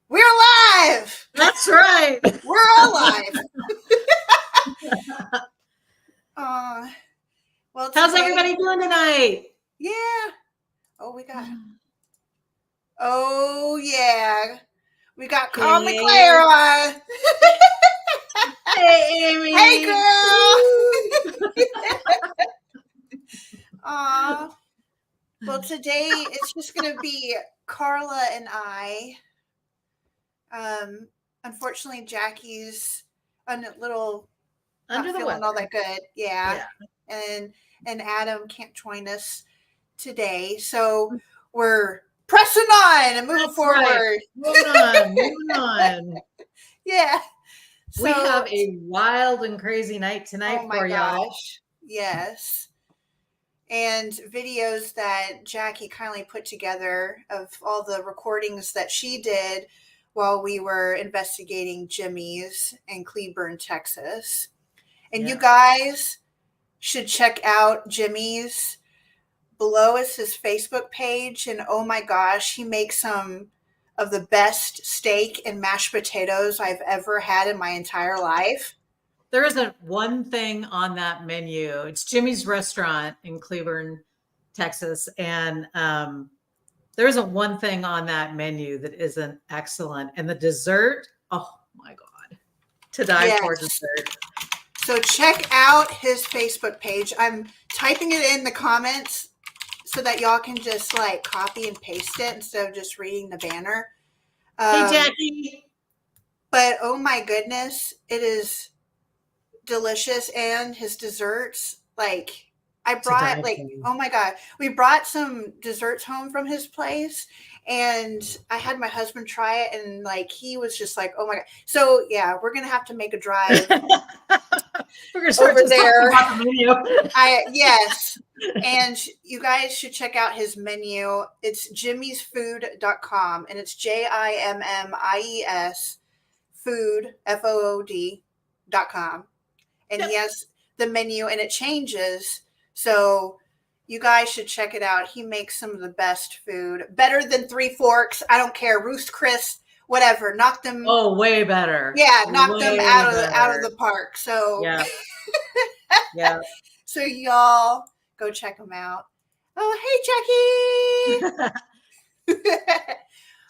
We're live. That's right. We're all live. Well, how's everybody doing tonight? Yeah. Oh, yeah. We got Carla Claire on. Hey, Amy. Hey, girl. Well, today it's just going to be Carla and I. Unfortunately, Jackie's a little under the feeling weather. All that good. Yeah. And Adam can't join us today. So we're pressing on and moving forward. Right. Moving on. Yeah. So, we have a wild and crazy night tonight for y'all. Yes. And videos that Jackie kindly put together of all the recordings that she did while we were investigating Jimmie's in Cleburne, Texas. And you guys should check out Jimmie's. Below is his Facebook page. And oh my gosh, he makes some of the best steak and mashed potatoes I've ever had in my entire life. There isn't one thing on that menu. It's Jimmie's restaurant in Cleburne, Texas. And there isn't one thing on that menu that isn't excellent. And the dessert, oh my God, to die for dessert. So check out his Facebook page. I'm typing it in the comments so that y'all can just like copy and paste it instead of just reading the banner. Hey, Jackie. But oh my goodness, it is delicious. And his desserts, like I brought oh my God, we brought some desserts home from his place and I had my husband try it and like he was just like, oh my God. So yeah, we're gonna have to make a drive we're gonna start over there. About the menu. Yes. And you guys should check out his menu. It's jimmiesfood.com and it's JIMMIES food FOOD.com. And he has the menu and it changes. So you guys should check it out. He makes some of the best food. Better than Three Forks. I don't care. Roost Chris, whatever. Knock them. Oh, way better. Yeah, knock them out of the park. So yeah. So y'all go check them out. Oh, hey, Jackie.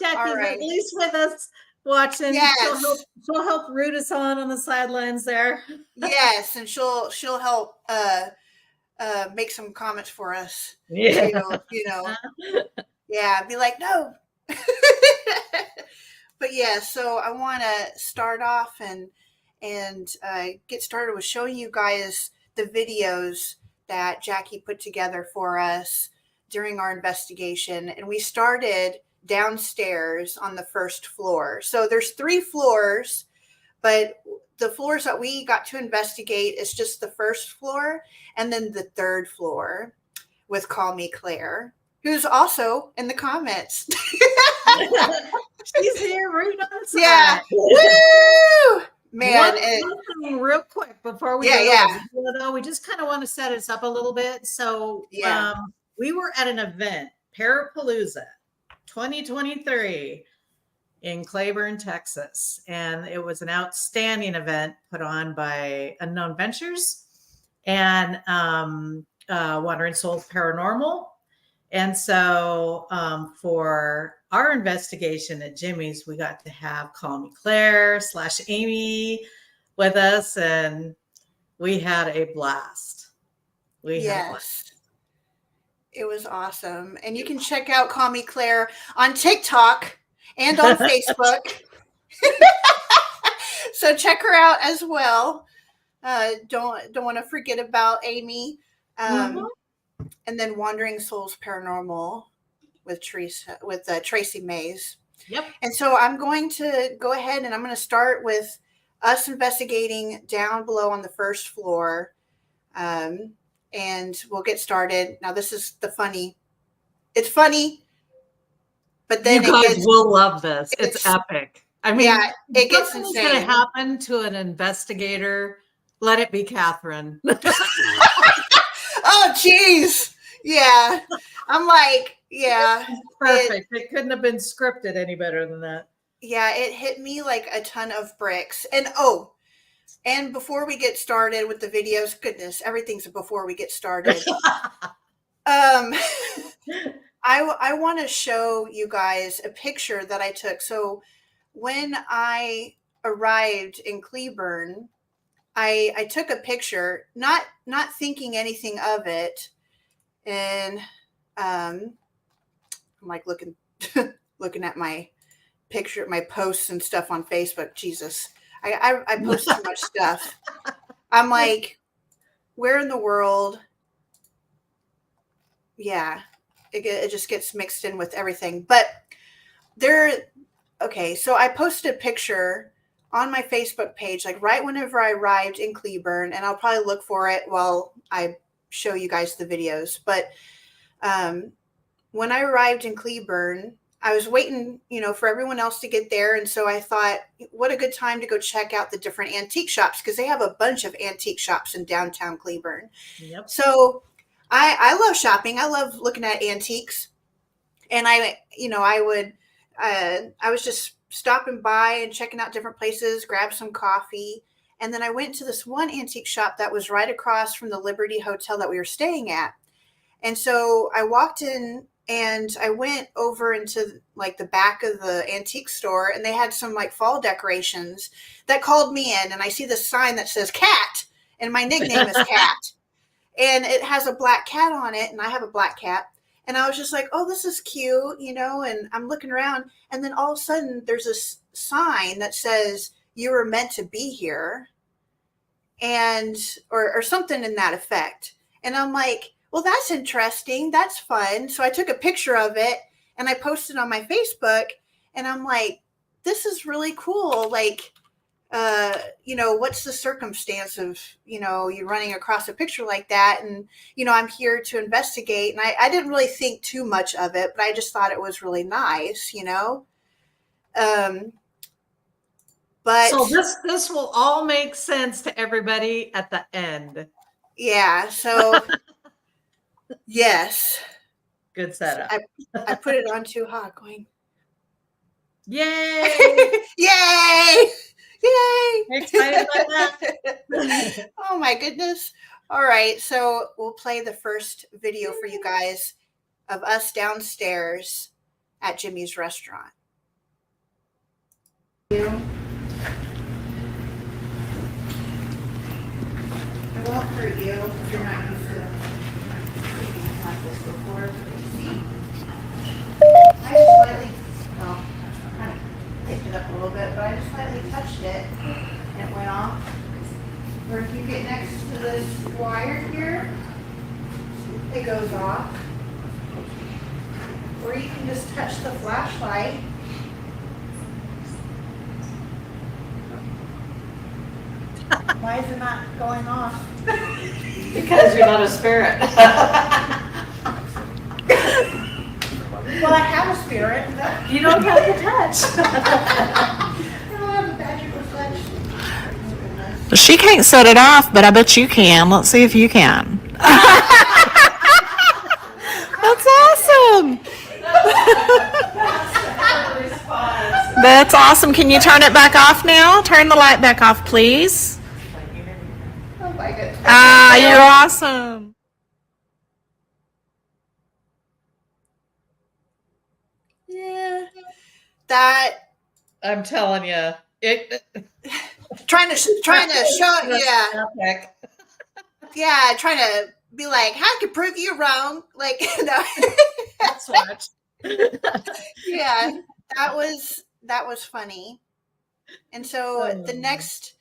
Jackie's at least with us watching. Yes. She'll help root us on the sidelines there. Yes, and she'll help make some comments for us. Yeah. You know. Yeah, be like, no. But yeah, so I want to start off and get started with showing you guys the videos that Jackie put together for us during our investigation. And we started downstairs on the first floor. So there's 3 floors, but the floors that we got to investigate is just the first floor and then the 3rd floor with Call Me Claire, who's also in the comments. She's here rooting on us. Yeah. Woo! Man, one thing real quick before we go, we just kind of want to set us up a little bit. So we were at an event, Parapalooza 2023 in Cleburne, Texas. And it was an outstanding event put on by Unknown Ventures and Wandering Souls Paranormal. And so for our investigation at Jimmie's, we got to have Call Me Claire / Amy with us, and we had a blast. It was awesome. And you can check out Call Me Claire on TikTok and on Facebook. So check her out as well. Don't want to forget about Amy. And then Wandering Souls Paranormal with Tracy Mays. Yep. And so I'm going to go ahead and I'm going to start with us investigating down below on the first floor. And we'll get started. Now this is it's funny, but then you guys will love this. It's epic. I mean, it gets insane. What's going to happen to an investigator? Let it be Catherine. Oh, geez. Yeah. I'm like, Yeah. Perfect. It couldn't have been scripted any better than that. Yeah, it hit me like a ton of bricks. And before we get started with the videos, goodness, everything's before we get started. I want to show you guys a picture that I took. So when I arrived in Cleburne, I took a picture, not thinking anything of it, and I'm like looking looking at my picture, my posts and stuff on Facebook. Jesus, I post too much stuff. I'm like, where in the world? Yeah, it just gets mixed in with everything. But okay, so I posted a picture on my Facebook page, like right whenever I arrived in Cleburne, and I'll probably look for it while I show you guys the videos. But when I arrived in Cleburne, I was waiting, for everyone else to get there. And so I thought, what a good time to go check out the different antique shops, because they have a bunch of antique shops in downtown Cleburne. Yep. So I love shopping. I love looking at antiques. And I was just stopping by and checking out different places, grab some coffee. And then I went to this one antique shop that was right across from the Liberty Hotel that we were staying at. And so I walked in and I went over into like the back of the antique store, and they had some like fall decorations that called me in. And I see this sign that says Cat, and my nickname is Cat. And it has a black cat on it, and I have a black cat. And I was just like, oh, this is cute, and I'm looking around. And then all of a sudden there's this sign that says, you were meant to be here, and or something in that effect. And I'm like, well, that's interesting. That's fun. So I took a picture of it and I posted on my Facebook, and I'm like, this is really cool. Like, what's the circumstance of, you running across a picture like that? And, I'm here to investigate. And I didn't really think too much of it, but I just thought it was really nice, but so this will all make sense to everybody at the end. Yeah. So yes. Good setup. I put it on too hot going. Yay. Yay. Yay! Excited about that? Oh my goodness. All right, so we'll play the first video for you guys of us downstairs at Jimmie's restaurant. It won't hurt you if you're not used to eating like this before. See? I just slightly, kind of picked it up a little bit, but I just slightly touched it and it went off. Or if you get next to this wire here, it goes off. Or you can just touch the flashlight. Why is it not going off? Because you're not a spirit. Well, I have a spirit. You don't have to touch. I don't have a magical touch. She can't set it off, but I bet you can. Let's see if you can. That's awesome. That's awesome. Can you turn it back off now? Turn the light back off, please. Oh my goodness. Ah, you're awesome. Yeah. That I'm telling you, trying to show, yeah, trying to be like, I could prove you wrong, like, Let's watch. Yeah, that was funny. And so the next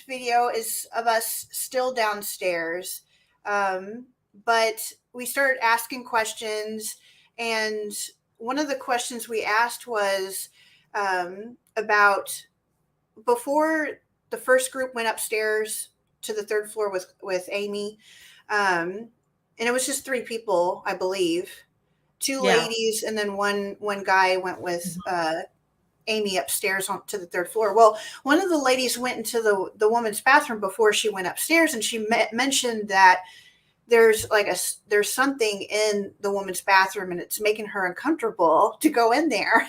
video is of us still downstairs, but we started asking questions, and one of the questions we asked was about before the first group went upstairs to the third floor with Amy, and it was just 3 people, I believe, 2 ladies, and then one guy went with Amy upstairs to the third floor. Well, one of the ladies went into the woman's bathroom before she went upstairs, and she mentioned that there's there's something in the woman's bathroom and it's making her uncomfortable to go in there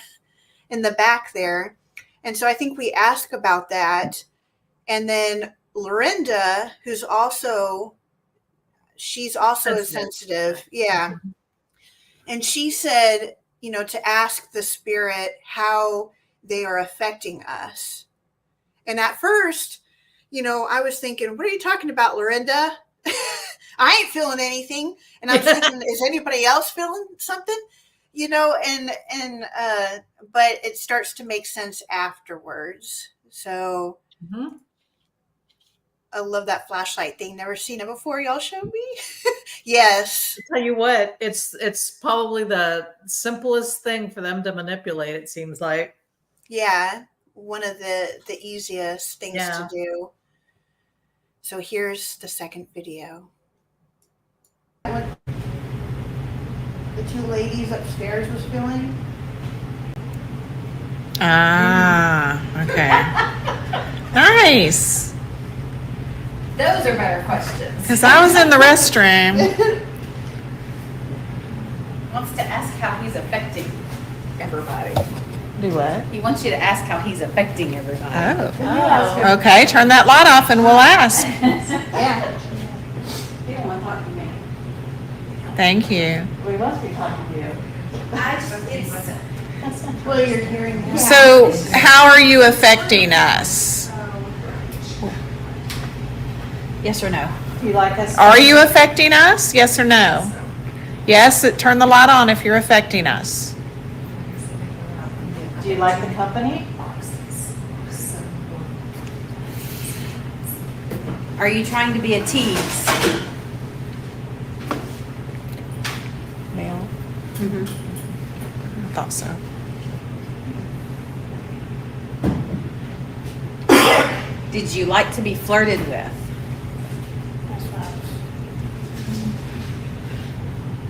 in the back there. And so I think we ask about that. And then Lorinda, she's also sensitive. Yeah. And she said, to ask the spirit how they are affecting us. And at first, I was thinking, what are you talking about, Lorinda? I ain't feeling anything. And I'm thinking, is anybody else feeling something? But it starts to make sense afterwards. So I love that flashlight thing. Never seen it before. Y'all show me? Yes. I'll tell you what, it's probably the simplest thing for them to manipulate, it seems like. Yeah. One of the easiest things to do. So here's the second video. What the two ladies upstairs was feeling. Ah, okay. Nice. Those are better questions. Because I was in the restroom. Wants to ask how he's affecting everybody. Do what? He wants you to ask how he's affecting everybody. Oh. Okay, turn that light off and we'll ask. Yeah. You don't want to talk to me. Thank you. We must be talking to you. Well, you're hearing that. So, how are you affecting us? Yes or no? Do you like us? Are you affecting us? Yes or no? Yes, turn the light on if you're affecting us. Do you like the company? Are you trying to be a tease? Male? Mm-hmm. I thought so. Did you like to be flirted with?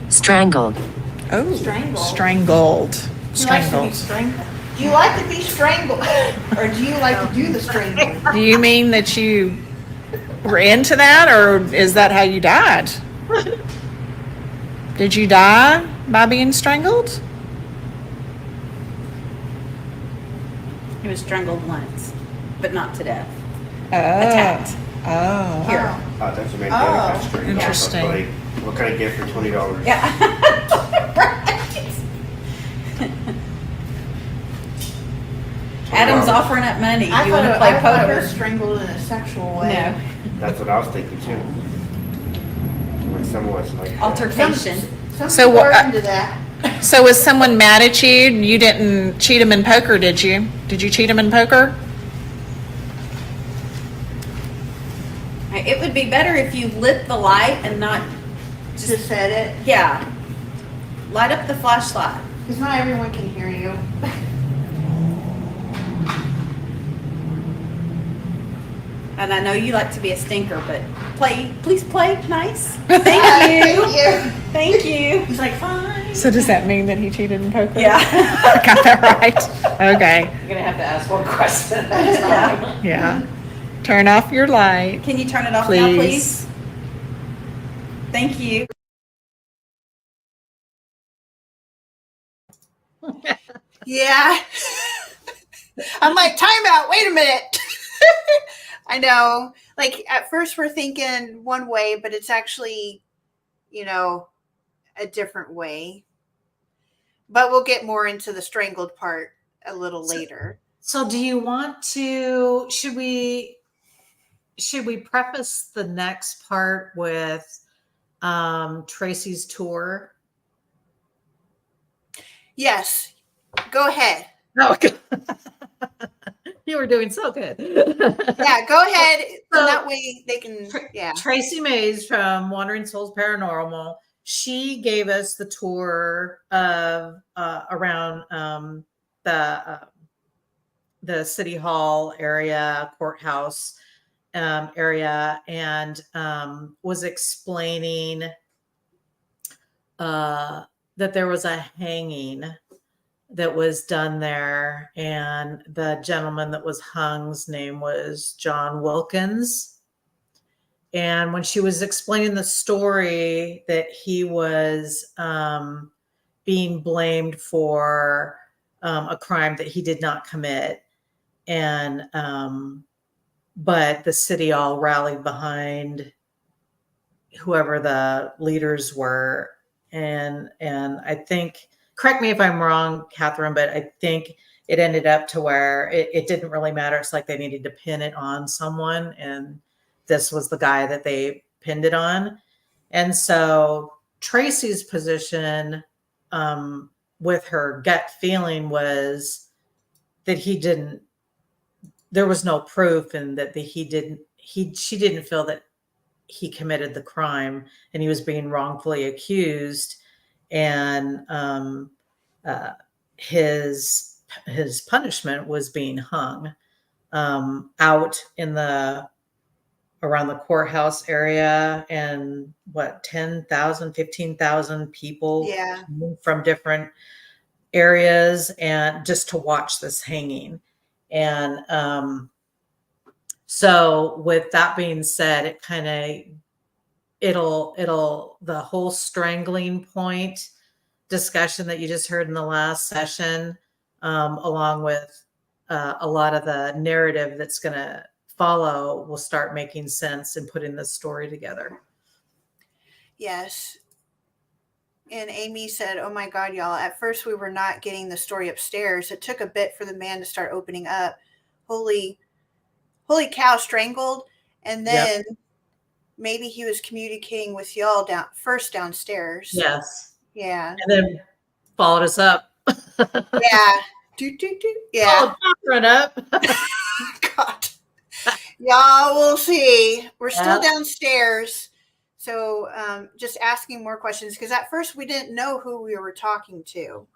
Strangled. Oh, Strangled. Strangled. Do you like to be strangled? Do you like to be strangled? Or do you like to do the strangling? Do you mean that you were into that, or is that how you died? Did you die by being strangled? He was strangled once, but not to death. Oh. Attacked. Oh. Here. Oh, that's what made the other kind of string. Interesting. Like, what kind of gift for $20? Yeah. Adam's offering up money. Do you want to play I thought it poker? was strangled in a sexual way. No. That's what I was thinking too. When someone was like, Altercation. Some So, people are into that. So was someone mad at you? You didn't cheat him in poker, did you? Did you cheat him in poker? It would be better if you lit the light and not Just said it. yeah. Light up the flashlight. Because not everyone can hear you. And I know you like to be a stinker, but please play nice. Thank Thank you. you. Thank you. He's like, fine. So does that mean that he cheated in poker? Yeah. Got that right. Okay. You're gonna have to ask one question. Yeah. Yeah. Turn off your light. Can you turn it off now, please? Thank you. Yeah. I'm like, time out. Wait a minute. I know. Like, at first we're thinking one way, but it's actually, a different way. But we'll get more into the strangled part a little later. So do you want to, should we preface the next part with Tracy's tour? Yes. Go ahead. Oh, you were doing so good. Yeah, go ahead. So, So that way they can, yeah. Tracy Mays from Wandering Souls Paranormal, she gave us the tour of around the City Hall area, courthouse area, and was explaining that there was a hanging that was done there, and the gentleman that was hung's name was John Wilkins. And when she was explaining the story that he was being blamed for a crime that he did not commit, and but the city all rallied behind whoever the leaders were, and I think, correct me if I'm wrong, Catherine, but I think it ended up to where it didn't really matter. It's like they needed to pin it on someone, and this was the guy that they pinned it on. And so Tracy's position with her gut feeling was that there was no proof, and that she didn't feel that he committed the crime, and he was being wrongfully accused, and his punishment was being hung out in around the courthouse area, and 10,000, 15,000 people from different areas, and just to watch this hanging. And so with that being said, it kind of, the whole strangling point discussion that you just heard in the last session, along with a lot of the narrative that's going to follow, will start making sense in putting this story together. Yes. And Amy said, oh my God, y'all, at first we were not getting the story upstairs. It took a bit for the man to start opening up. Holy cow, strangled. And then maybe he was communicating with y'all downstairs. Yes. Yeah. And then followed us up. Yeah. Yeah. Followed up. God. Y'all, we'll see. We're still downstairs. So just asking more questions, because at first we didn't know who we were talking to.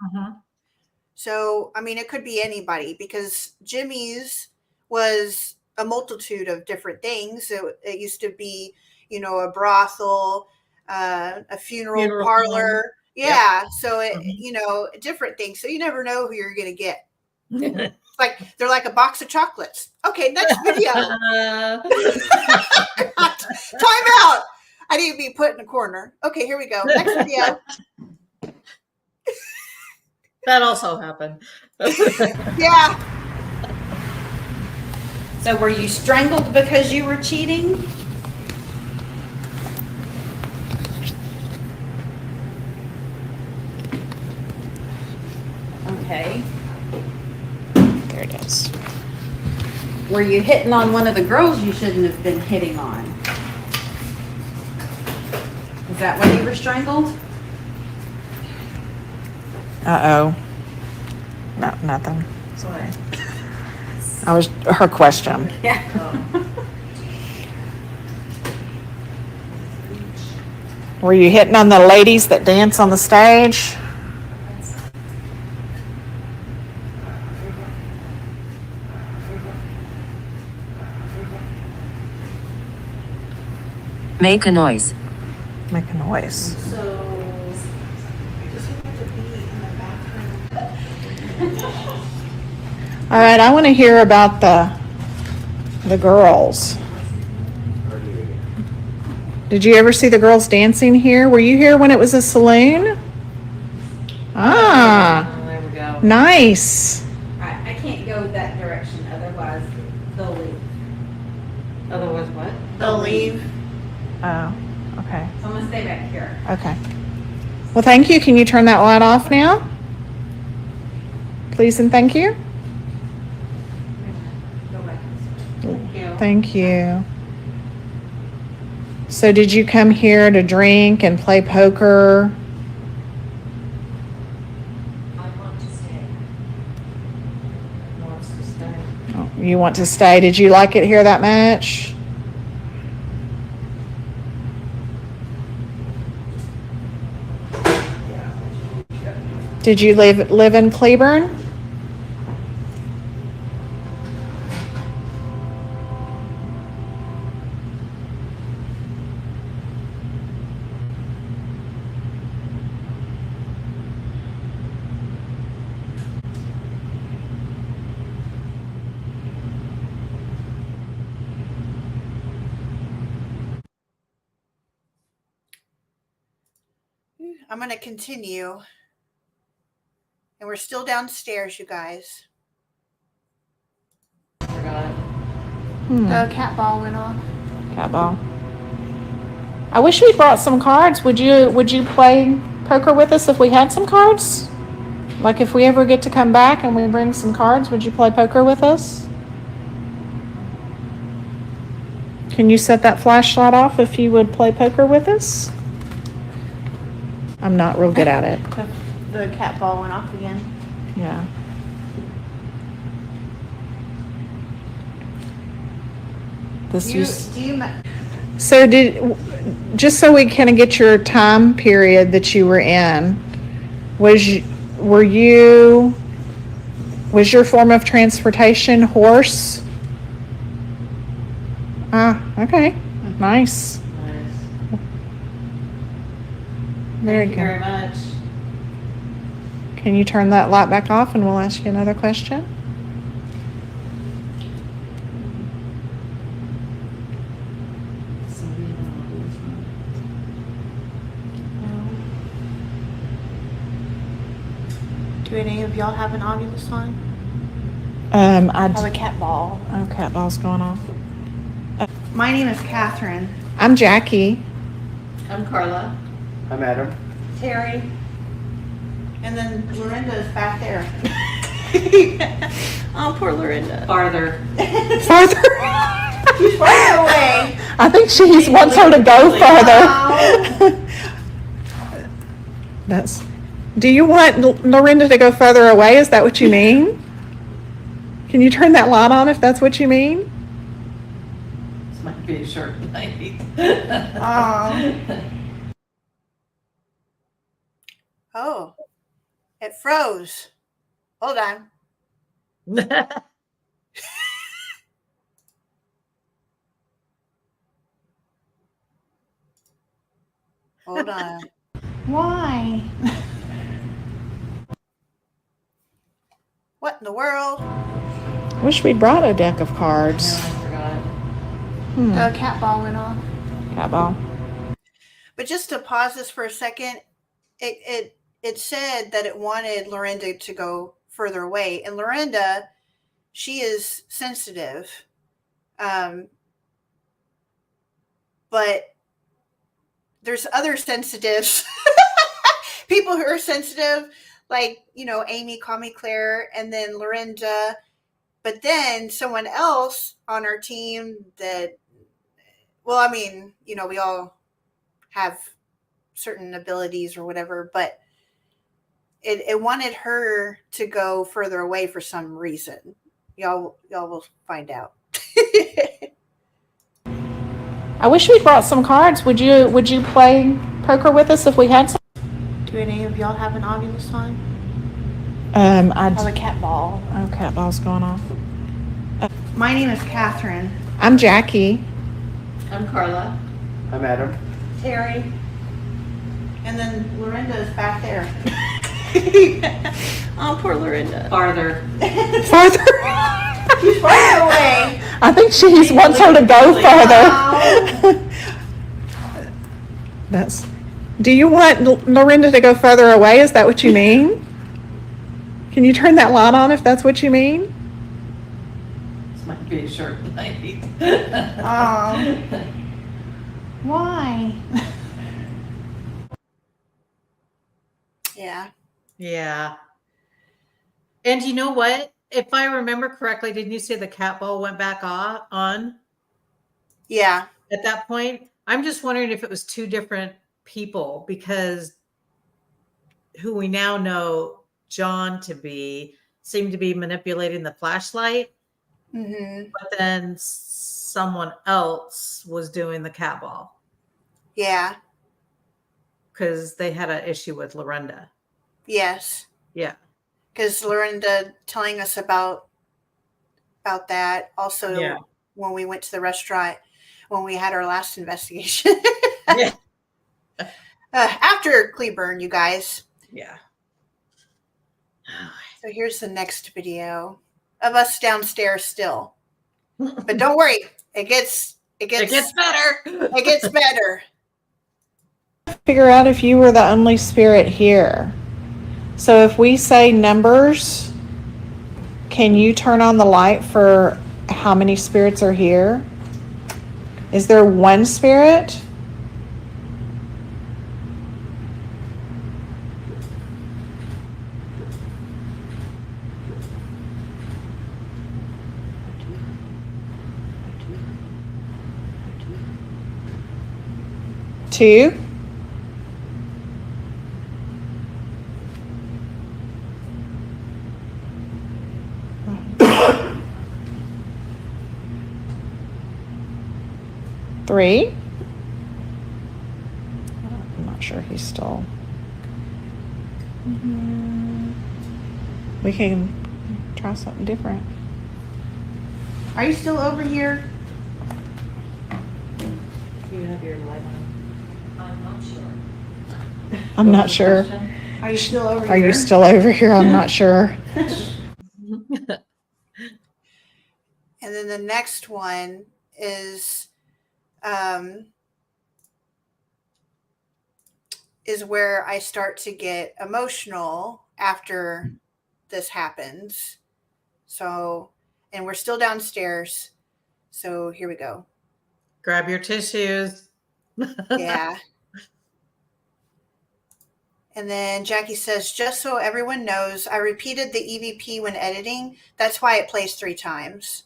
So, I mean, it could be anybody, because Jimmie's was a multitude of different things. It used to be, a brothel, a funeral parlor. Yeah. So, different things. So you never know who you're going to get. They're like a box of chocolates. Okay, next video. God, time out. I need to be put in a corner. Okay, here we go. Next video. That also happened. Yeah. So were you strangled because you were cheating? Okay. There it is. Were you hitting on one of the girls you shouldn't have been hitting on? Is that why you were strangled? Uh-oh. No, nothing. Sorry. I was her question. Yeah. Were you hitting on the ladies that dance on the stage? Make a noise. Make a noise. All right, I want to hear about the girls. Did you ever see the girls dancing here? Were you here when it was a saloon? Ah, There we go. nice. I can't go that direction, otherwise they'll leave. Otherwise what? They'll leave. Oh, okay. So I'm gonna stay back here. Okay. Well, thank you. Can you turn that light off now? Please and thank you. Go back. Thank you. So did you come here to drink and play poker? Wants to stay. Oh, you want to stay? Did you like it here that much? Did you live in Cleburne? I'm going to continue. And we're still downstairs, you guys. Forgot. The cat ball went off. Cat ball. I wish we brought some cards. Would you play poker with us if we had some cards? Like if we ever get to come back and we bring some cards, would you play poker with us? Can you set that flashlight off if you would play poker with us? I'm not real good at it. The cat ball went off again. Yeah. So just so we kind of get your time period that you were in, was your form of transportation horse? Ah, okay. Nice. Very good. Thank you very much. Can you turn that light back off and we'll ask you another question? Do any of y'all have an Oculus on? Oh, a cat ball. cat ball's going off. My name is Catherine. I'm Jackie. I'm Carla. I'm Adam. Terry. And then Lorinda's back there. Oh, poor Lorinda. Farther. Farther. She's right away. I think she wants her to go further. Do you want Lorinda to go further away? Is that what you mean? Can you turn that light on if that's what you mean? This might be a short night. Oh, it froze. Hold on. Hold on. Why? What in the world? Wish we'd brought a deck of cards. I forgot. The cat ball went off. Cat ball. But just to pause this for a second, it said that it wanted Lorinda to go further away. And Lorinda, she is sensitive. But there's other sensitives. People who are sensitive, like, Amy, call me Claire, and then Lorinda. But then someone else on our team that, we all have certain abilities or whatever, but it wanted her to go further away for some reason. Y'all will find out. I wish we'd brought some cards. Would you play poker with us if we had some? Do any of y'all have an Oculus on? A cat ball. Oh, cat ball's going off. My name is Catherine. I'm Jackie. I'm Carla. I'm Adam. Terry. And then Lorinda's back there. Oh, poor Lorinda. Farther. Farther. She's right away. I think she wants her to go further. Do you want Lorinda to go further away? Is that what you mean? Can you turn that light on if that's what you mean? This might be a short night. Why? Yeah. Yeah. And you know what? If I remember correctly, didn't you say the cat ball went back on? Yeah. At that point? I'm just wondering if it was two different people, because who we now know John to be seemed to be manipulating the flashlight. Mm-hmm. But then someone else was doing the cat ball. Yeah. Because they had an issue with Lorinda. Yes. Yeah. Because Lorinda telling us about that. Also, when we went to the restaurant, when we had our last investigation. Yeah. After Cleburne, you guys. Yeah. So here's the next video of us downstairs still. But don't worry, it gets better. It gets better. It gets better. figure out if you were the only spirit here. So if we say numbers, can you turn on the light for how many spirits are here? Is there one spirit? Two? Three? I'm not sure he's still. We can try something different. Are you still over here? You have your light on. I'm not sure. Are you still over Are here? you still over here? I'm not sure. And then the next one is where I start to get emotional after this happens. So, and we're still downstairs. So here we go. Grab your tissues. Yeah. And then Jackie says, just so everyone knows, I repeated the EVP when editing. That's why it plays 3 times.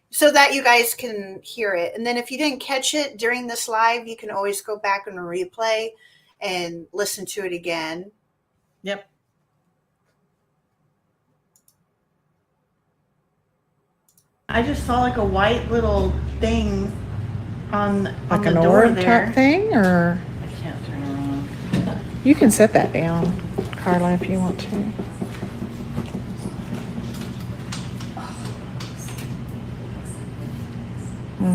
So that you guys can hear it. And then if you didn't catch it during this live, you can always go back and replay and listen to it again. Yep. I just saw like a white little thing on Like the an door orb there. type thing, or I can't turn around. you can set that down, Carla, if you want to. I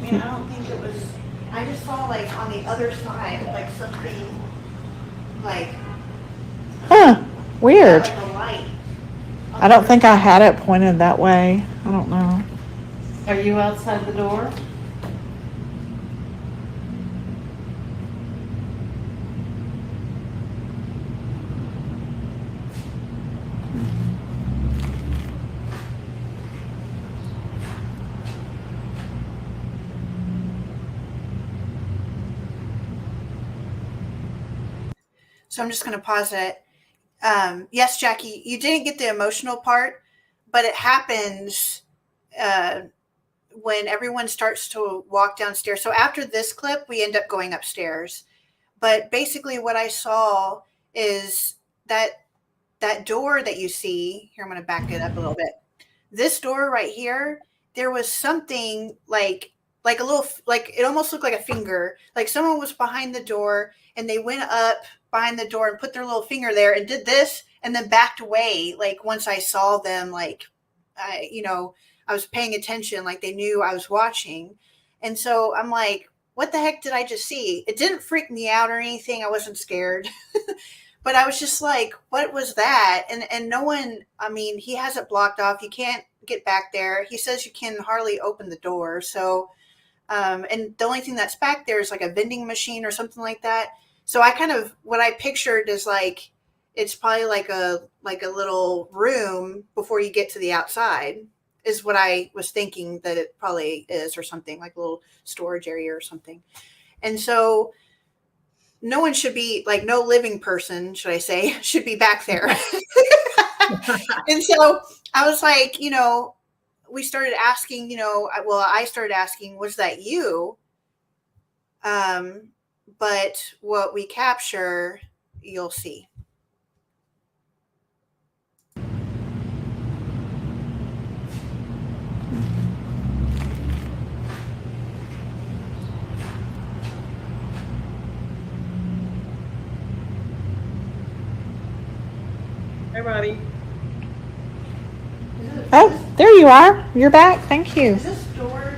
mean, I don't think it was, I just saw like on the other side, like something like, Huh, weird. like a light. I don't think I had it pointed that way. I don't know. Are you outside the door? So I'm just going to pause it. Yes, Jackie, you didn't get the emotional part, but it happens when everyone starts to walk downstairs. So after this clip, we end up going upstairs. But basically what I saw is that door that you see, here, I'm going to back it up a little bit. This door right here, there was something like a little, like it almost looked like a finger, like someone was behind the door and they went up behind the door and put their little finger there and did this and then backed away. Like once I saw them, like, I was paying attention, like they knew I was watching. And so I'm like, what the heck did I just see? It didn't freak me out or anything. I wasn't scared, but I was just like, what was that? And no one, I mean, he has it blocked off. You can't get back there. He says you can hardly open the door. So, and the only thing that's back there is like a vending machine or something like that. So I kind of, what I pictured is like, it's probably like a little room before you get to the outside is what I was thinking that it probably is, or something like a little storage area or something. And so no one should be, like, no living person, should I say, should be back there. And so I was like, we started asking, I started asking, was that you? But what we capture, you'll see. Hey, Robbie. Oh, there you are. You're back. Thank you. Is this door?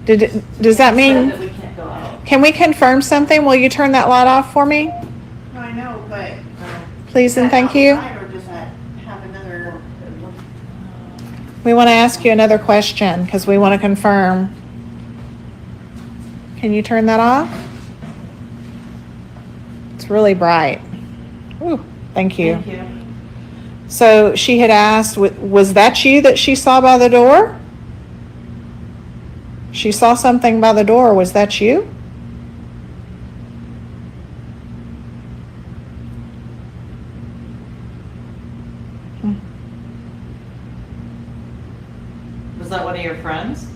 Does that mean, That we can't go out. can we confirm something? Will you turn that light off for me? No, I know, but Please and thank you. outside, or does that have another? We want to ask you another question because we want to confirm. Can you turn that off? It's really bright. Ooh, thank you. Thank you. So she had asked, was that you that she saw by the door? She saw something by the door. Was that you? Was that one of your friends?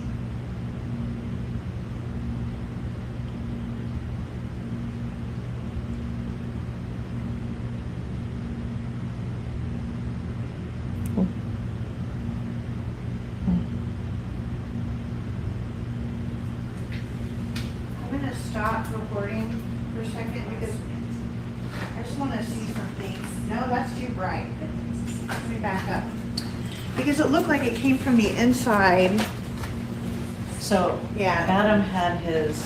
I'm going to stop recording for a second because I just want to see something. No, that's too bright. Let me back up. Because it looked like it came from the inside. So Yeah. Adam had his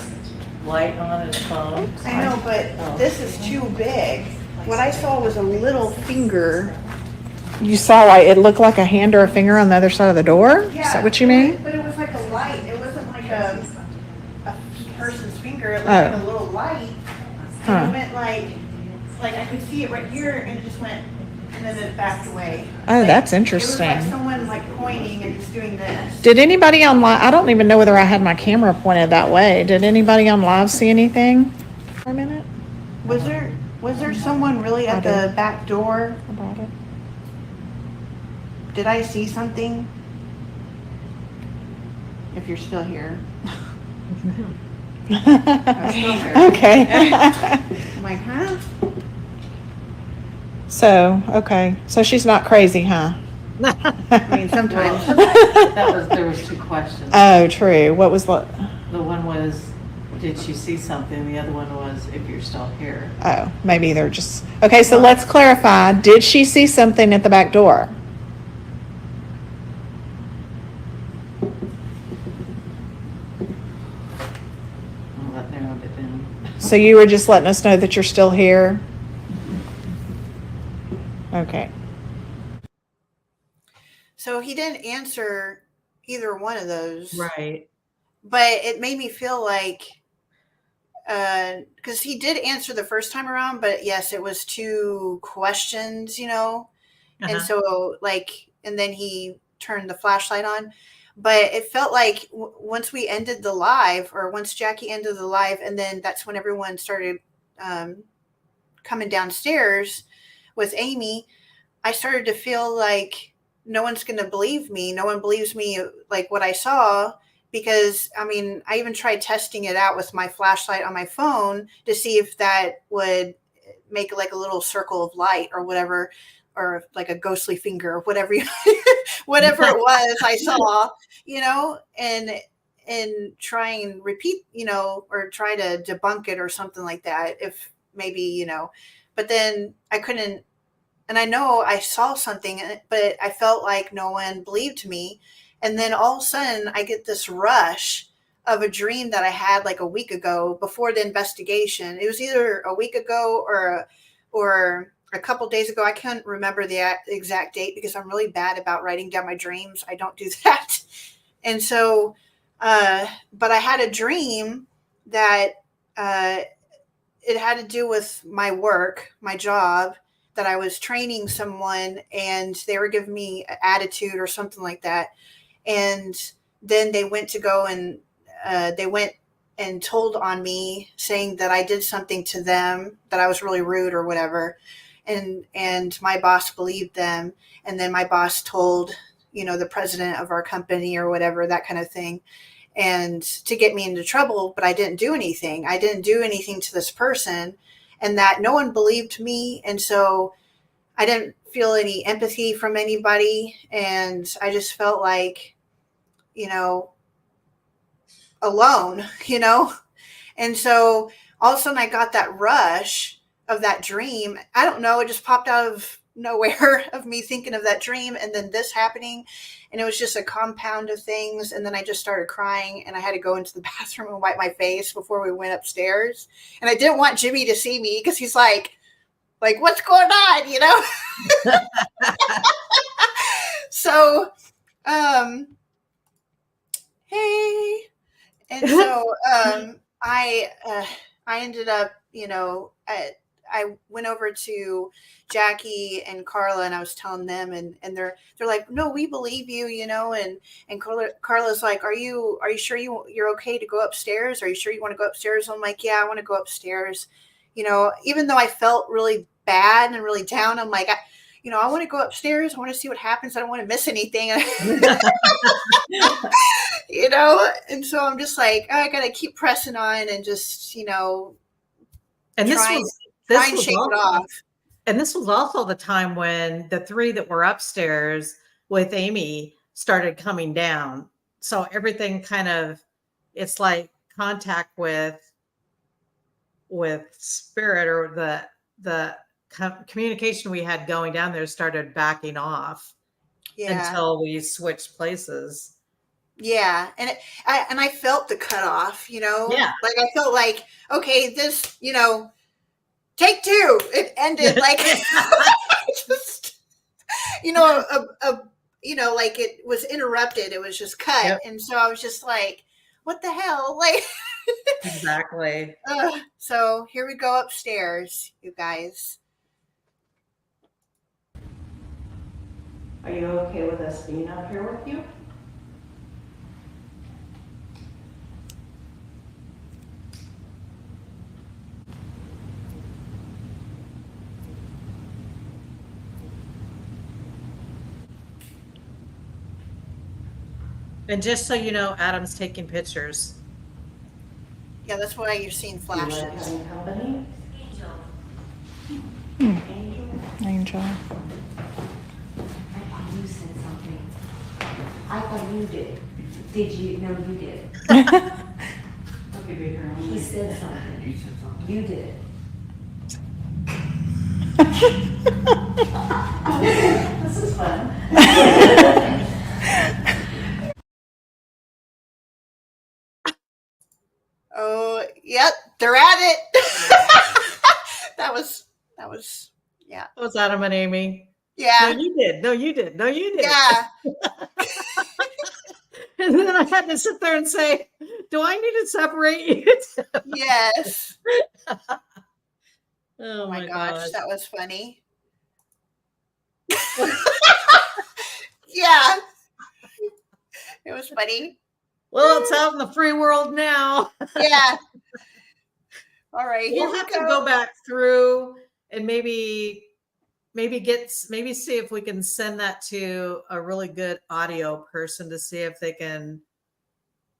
light on his phone. I know, but this is too big. What I saw was a little finger. You saw like it looked like a hand or a finger on the other side of the door? Is that what you mean? But it was like a light. It wasn't like a person's finger. It looked Oh. like a little light. Huh. And it went like I could see it right here and it just went, and then it backed away. Oh, that's It was like interesting. someone like pointing and just doing this. Did anybody on live, I don't even know whether I had my camera pointed that way. Did anybody on live see anything for a minute? Was there someone really at the back door? About it? Did I see something? If you're still here. Okay. I'm like, huh? So, okay. So she's not crazy, huh? I mean, sometimes. There was two questions. Oh, true. What was the, The one was, did you see something? The other one was, if you're still here. oh, maybe they're just, okay, so let's clarify. Did she see something at the back door? I'll let narrow it down. So you were just letting us know that you're still here? Okay. So he didn't answer either one of those. Right. But it made me feel like, because he did answer the first time around, but yes, it was two questions, and so and then he turned the flashlight on. But it felt like once we ended the live, or once Jackie ended the live, and then that's when everyone started coming downstairs with Amy, I started to feel like no one's going to believe me. No one believes me, like what I saw. Because, I mean, I even tried testing it out with my flashlight on my phone to see if that would make like a little circle of light or whatever, or like a ghostly finger or whatever, whatever it was I saw, and try and repeat, or try to debunk it or something like that. If maybe, but then I couldn't, and I know I saw something, but I felt like no one believed me. And then all of a sudden I get this rush of a dream that I had like a week ago before the investigation. It was either a week ago or a couple days ago. I can't remember the exact date because I'm really bad about writing down my dreams. I don't do that. And so, but I had a dream that it had to do with my work, my job, that I was training someone and they were giving me an attitude or something like that. And then they went to go and they went and told on me, saying that I did something to them, that I was really rude or whatever. And my boss believed them. And then my boss told, the president of our company or whatever, that kind of thing. And to get me into trouble, but I didn't do anything. I didn't do anything to this person, and that no one believed me. And so I didn't feel any empathy from anybody. And I just felt like, alone, And so all of a sudden I got that rush of that dream. I don't know. It just popped out of nowhere of me thinking of that dream and then this happening. And it was just a compound of things. And then I just started crying and I had to go into the bathroom and wipe my face before we went upstairs. And I didn't want Jimmie to see me because he's like, what's going on, So, hey. And so I ended up, I went over to Jackie and Carla, and I was telling them, and they're like, no, we believe you, and Carla's like, are you sure you're okay to go upstairs? Are you sure you want to go upstairs? I'm like, yeah, I want to go upstairs. Even though I felt really bad and really down, I'm like, I want to go upstairs. I want to see what happens. I don't want to miss anything. And so I'm just like, I got to keep pressing on and just, and try and shake it off. And this was also the time when the three that were upstairs with Amy started coming down. So everything kind of, it's like contact with spirit, or the communication we had going down there started backing off until we switched places. Yeah. And I felt the cutoff, Yeah. like I felt like, okay, this, take two. It ended like just, like it was interrupted. It was just cut. Yep. And so I was just like, what the hell? Like, exactly. So here we go upstairs, you guys. Are you okay with us being up here with you? And just so you know, Adam's taking pictures. Yeah, that's why you're seeing flashes. Company? Angel. I thought you said something. I thought you did. Did you? No, you did. He said something. You said something. You did. This is fun. Oh, yep, they're at it. That was, yeah. That was Adam and Amy. Yeah. No, you did. No, you did. No, you did. Yeah. And then I had to sit there and say, do I need to separate you? Yes. Oh my gosh, that was funny. Yeah. It was funny. Well, it's out in the free world now. Yeah. All right. We'll have to go back through and maybe see if we can send that to a really good audio person to see if they can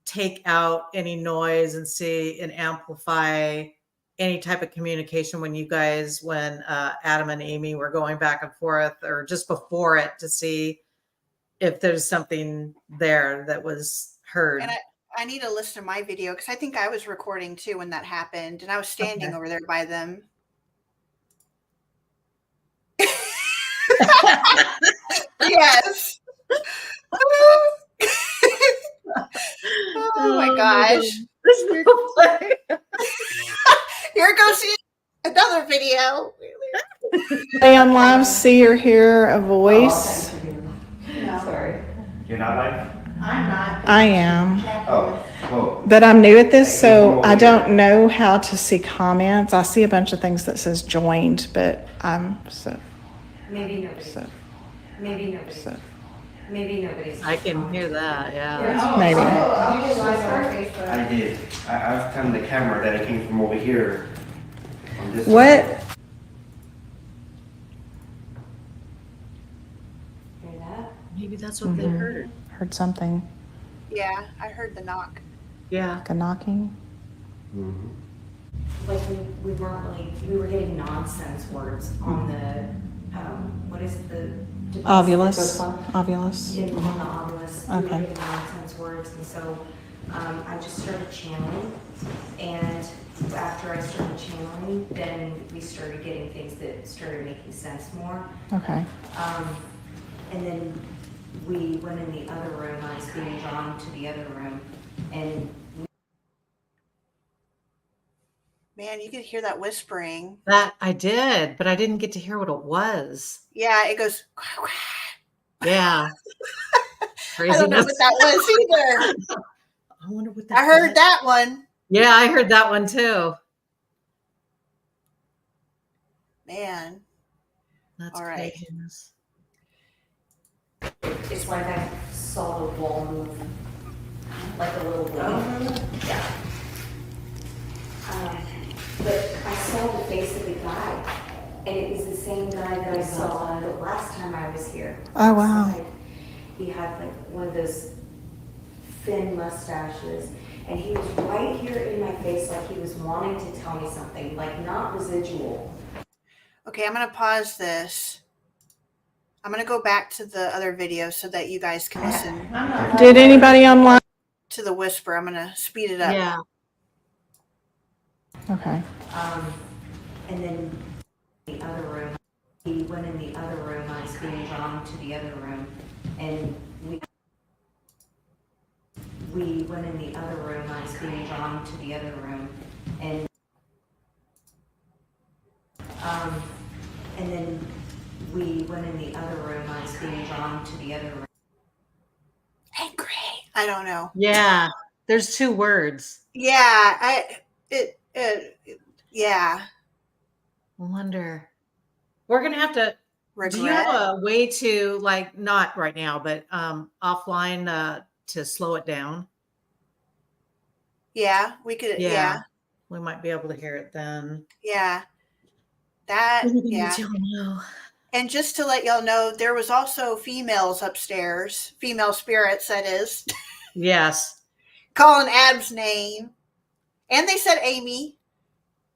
take out any noise and see and amplify any type of communication when Adam and Amy were going back and forth, or just before it, to see if there's something there that was heard. And I need to listen to my video because I think I was recording too when that happened, and I was standing over there by them. Yes. Oh my gosh. Here goes another video. Stay on live, see or hear a voice. No. Sorry. You're not live? I'm not. I am. Oh, whoa. But I'm new at this, so I don't know how to see comments. I see a bunch of things that says joined, but Maybe nobody. Maybe nobody. Maybe nobody's. I can hear that, yeah. maybe. I did. I was telling the camera that it came from over here. On this What? side. Hear that? Maybe that's what they heard. Heard something. Yeah, I heard the knock. Yeah. Like a knocking. Mhm. Like we weren't really, we were getting nonsense words on the, what is it, the device? Ovulus. Yeah, on the ovulus. We Okay. were getting nonsense words, and so I just started channeling. And after I started channeling, then we started getting things that started making sense more. Okay. And then we went in the other room. I was being drawn to the other room, and Man, you could hear that whispering. That I did, but I didn't get to hear what it was. Yeah, it goes. Yeah. I don't know what that was either. I wonder what that I heard was. that one. Yeah, I heard that one too. Man. That's All right. craziness. It's like I saw the wall move, like a little wave. Yeah. But I saw the face of the guy, and it was the same guy that I saw the last time I was here. Oh, wow. Outside. He had like one of those thin mustaches, and he was right here in my face like he was wanting to tell me something, like not residual. Okay, I'm going to pause this. I'm going to go back to the other video so that you guys can listen Did anybody online? to the whisper. I'm going to speed it up. Yeah. Okay. And then the other room, he went in the other room, I was being drawn to the other room, and we went in the other room, I was being drawn to the other room, and then we went in the other room, I was being drawn to the other room. Angry. I don't know. Yeah. There's 2 words. Yeah, yeah. I wonder. We're gonna have to. Regret. Do you have a way to, like, not right now, but offline to slow it down? Yeah, we could. Yeah. We might be able to hear it then. Yeah. That. Yeah. And just to let y'all know, there was also females upstairs, female spirits, that is, Yes. calling Ab's name. And they said Amy.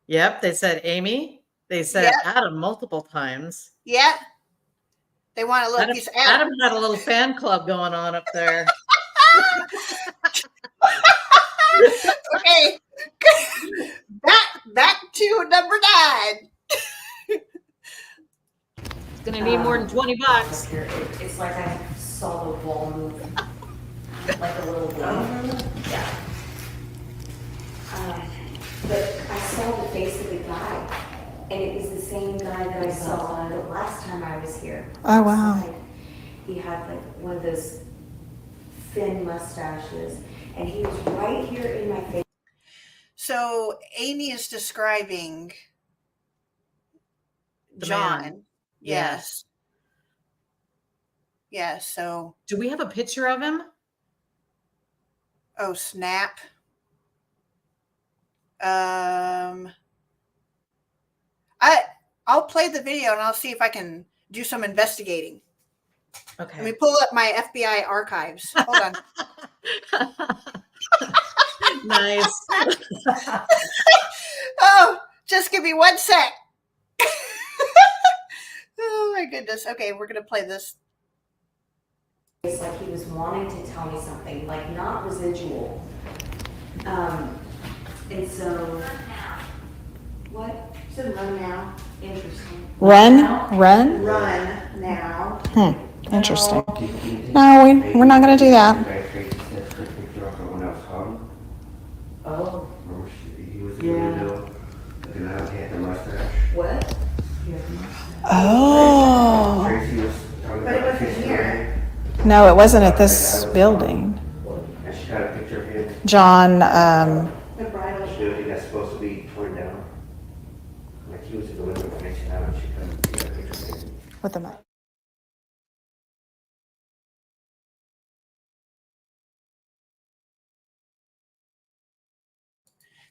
Yep. They said Amy. They said Yep. Adam multiple times. Yeah. They want to look. Adam had a little fan club going on up there. Okay. Back to number 9. It's going to need more than $20. It's like I saw the wall move, like a little wave. Yeah. But I saw the face of the guy, and it was the same guy that I saw the last time I was here. Oh, wow. Outside. He had like one of those thin mustaches, and he was right here in my face. So Amy is describing The John. man. Yes. Yes. So. Do we have a picture of him? Oh, snap. I'll play the video and I'll see if I can do some investigating. Okay. Let me pull up my FBI archives. Hold on. Nice. Oh, just give me 1 sec. Oh my goodness. Okay, we're gonna play this. It's like he was wanting to tell me something, like not residual. And so, what? So run now. Interesting. Run? Run now. Interesting. No, we're not going to do that. Oh. Remember he was in the window, and now he had the mustache. What? Oh. Tracy was talking about kissing her. No, it wasn't at this building. And she got a picture of him. John, The building that's supposed to be torn down. Like he was in the window facing out, and she got a picture of him. with the mic.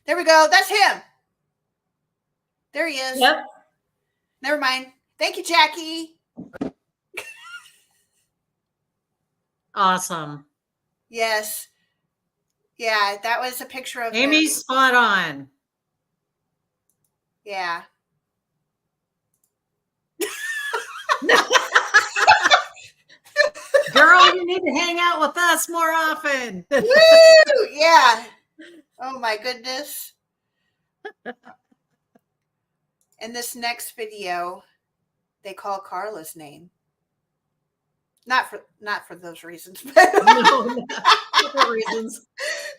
There we go. That's him. There he is. Yep. Never mind. Thank you, Jackie. Awesome. Yes. Yeah, that was a picture of Amy's him. spot on. Yeah. Girl, you need to hang out with us more often. Woo! Yeah. Oh my goodness. In this next video, they call Carla's name. Not for those reasons, but No, different reasons.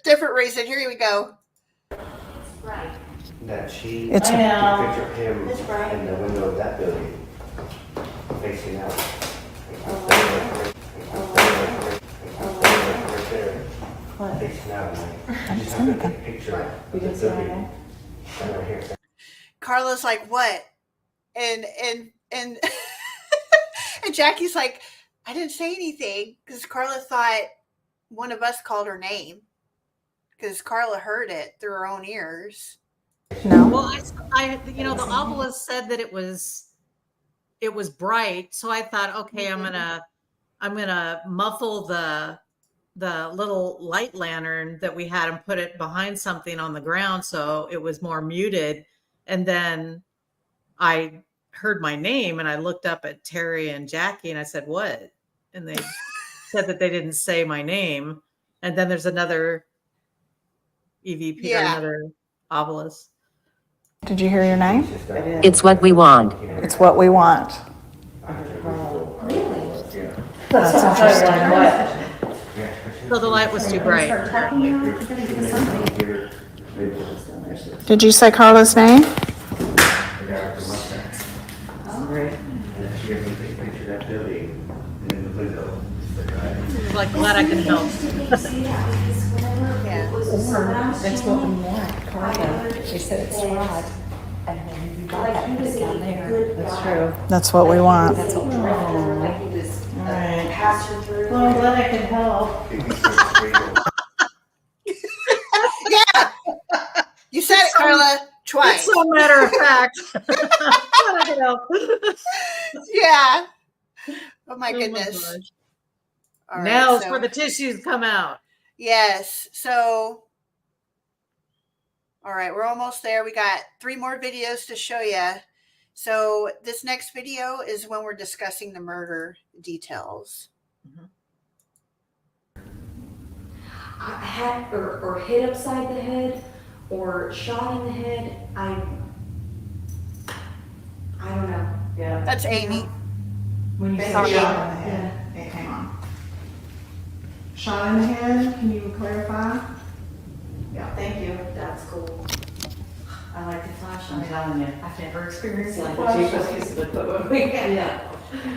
different reason. Here we go. Right. That she It's- took a picture of him in the window of that building, facing out. Right there. Facing out. I just have to take a picture of the building. Right here. Carla's like, what? and and Jackie's like, I didn't say anything because Carla thought one of us called her name because Carla heard it through her own ears. No. Well, the obelisk said that it was bright, so I thought, okay, I'm gonna muffle the little light lantern that we had and put it behind something on the ground so it was more muted. And then I heard my name and I looked up at Terry and Jackie and I said, what? And they said that they didn't say my name. And then there's another EVP or another obelisk. Did you hear your name? It's what we want. It's what we want. That's interesting. So the light was too bright. Did you say Carla's name? Like, glad I can help. That's what we want, Carla. She said it's right. And then you got that put it down there. That's true. That's what we want. That's what we want. Like he was passed her through. Well, I'm glad I can help. Yeah, you said it, Carla, twice. It's so matter of fact. Glad I can help. Yeah. Oh my goodness. gosh. All right, Now it's so- where the tissues come out. Yes. So, all right, we're almost there. We got 3 more videos to show you. So this next video is when we're discussing the murder details. Had or hit upside the head or shot in the head. I don't know. Yeah. That's Amy. When you say shot in the head, it came on. Shot in the head, can you clarify? Yeah, thank you. That's cool. I like the flashlight. I'm telling you. I've never experienced It's like like the cheapest piece of equipment we have. Yeah.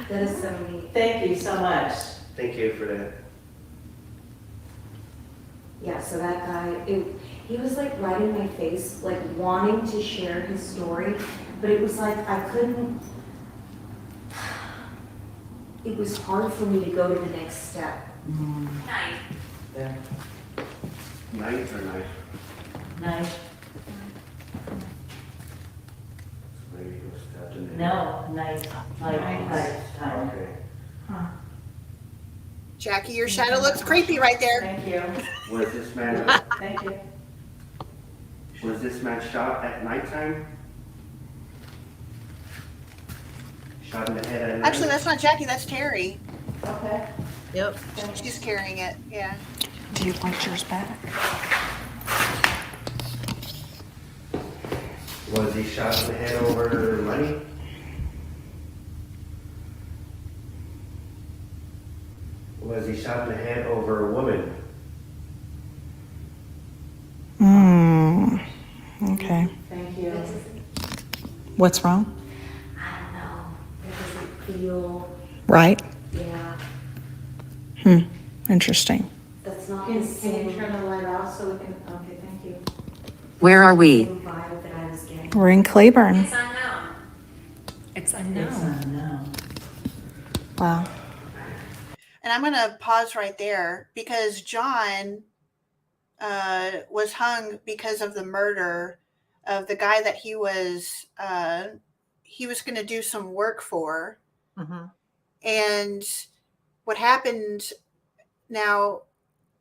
That is so neat. Thank you so much. Thank you for that. Yeah, so that guy, he was like right in my face, like wanting to share his story, but it was like I couldn't, it was hard for me to go to the next step. Night. There. Knife or knife? Knife. Maybe he was stabbed in the head. No, knife. Knife. Okay. Jackie, your shadow looks creepy right there. Thank you. Was this man, Thank you. was this man shot at nighttime? Shot in the head at night? Actually, that's not Jackie, that's Terry. Okay. Yep. She's carrying it. Yeah. Do you want yours back? Was he shot in the head over money? Was he shot in the head over a woman? Okay. Thank you. What's wrong? I don't know. It doesn't feel, Right? yeah, Interesting. that's not Can the you same turn the light off so we can, okay, thank you. Where are we? vibe that I was getting. We're in Cleburne. It's unknown. It's It's unknown. unknown. Wow. And I'm going to pause right there because John was hung because of the murder of the guy that he was going to do some work for. Mhm. And what happened now,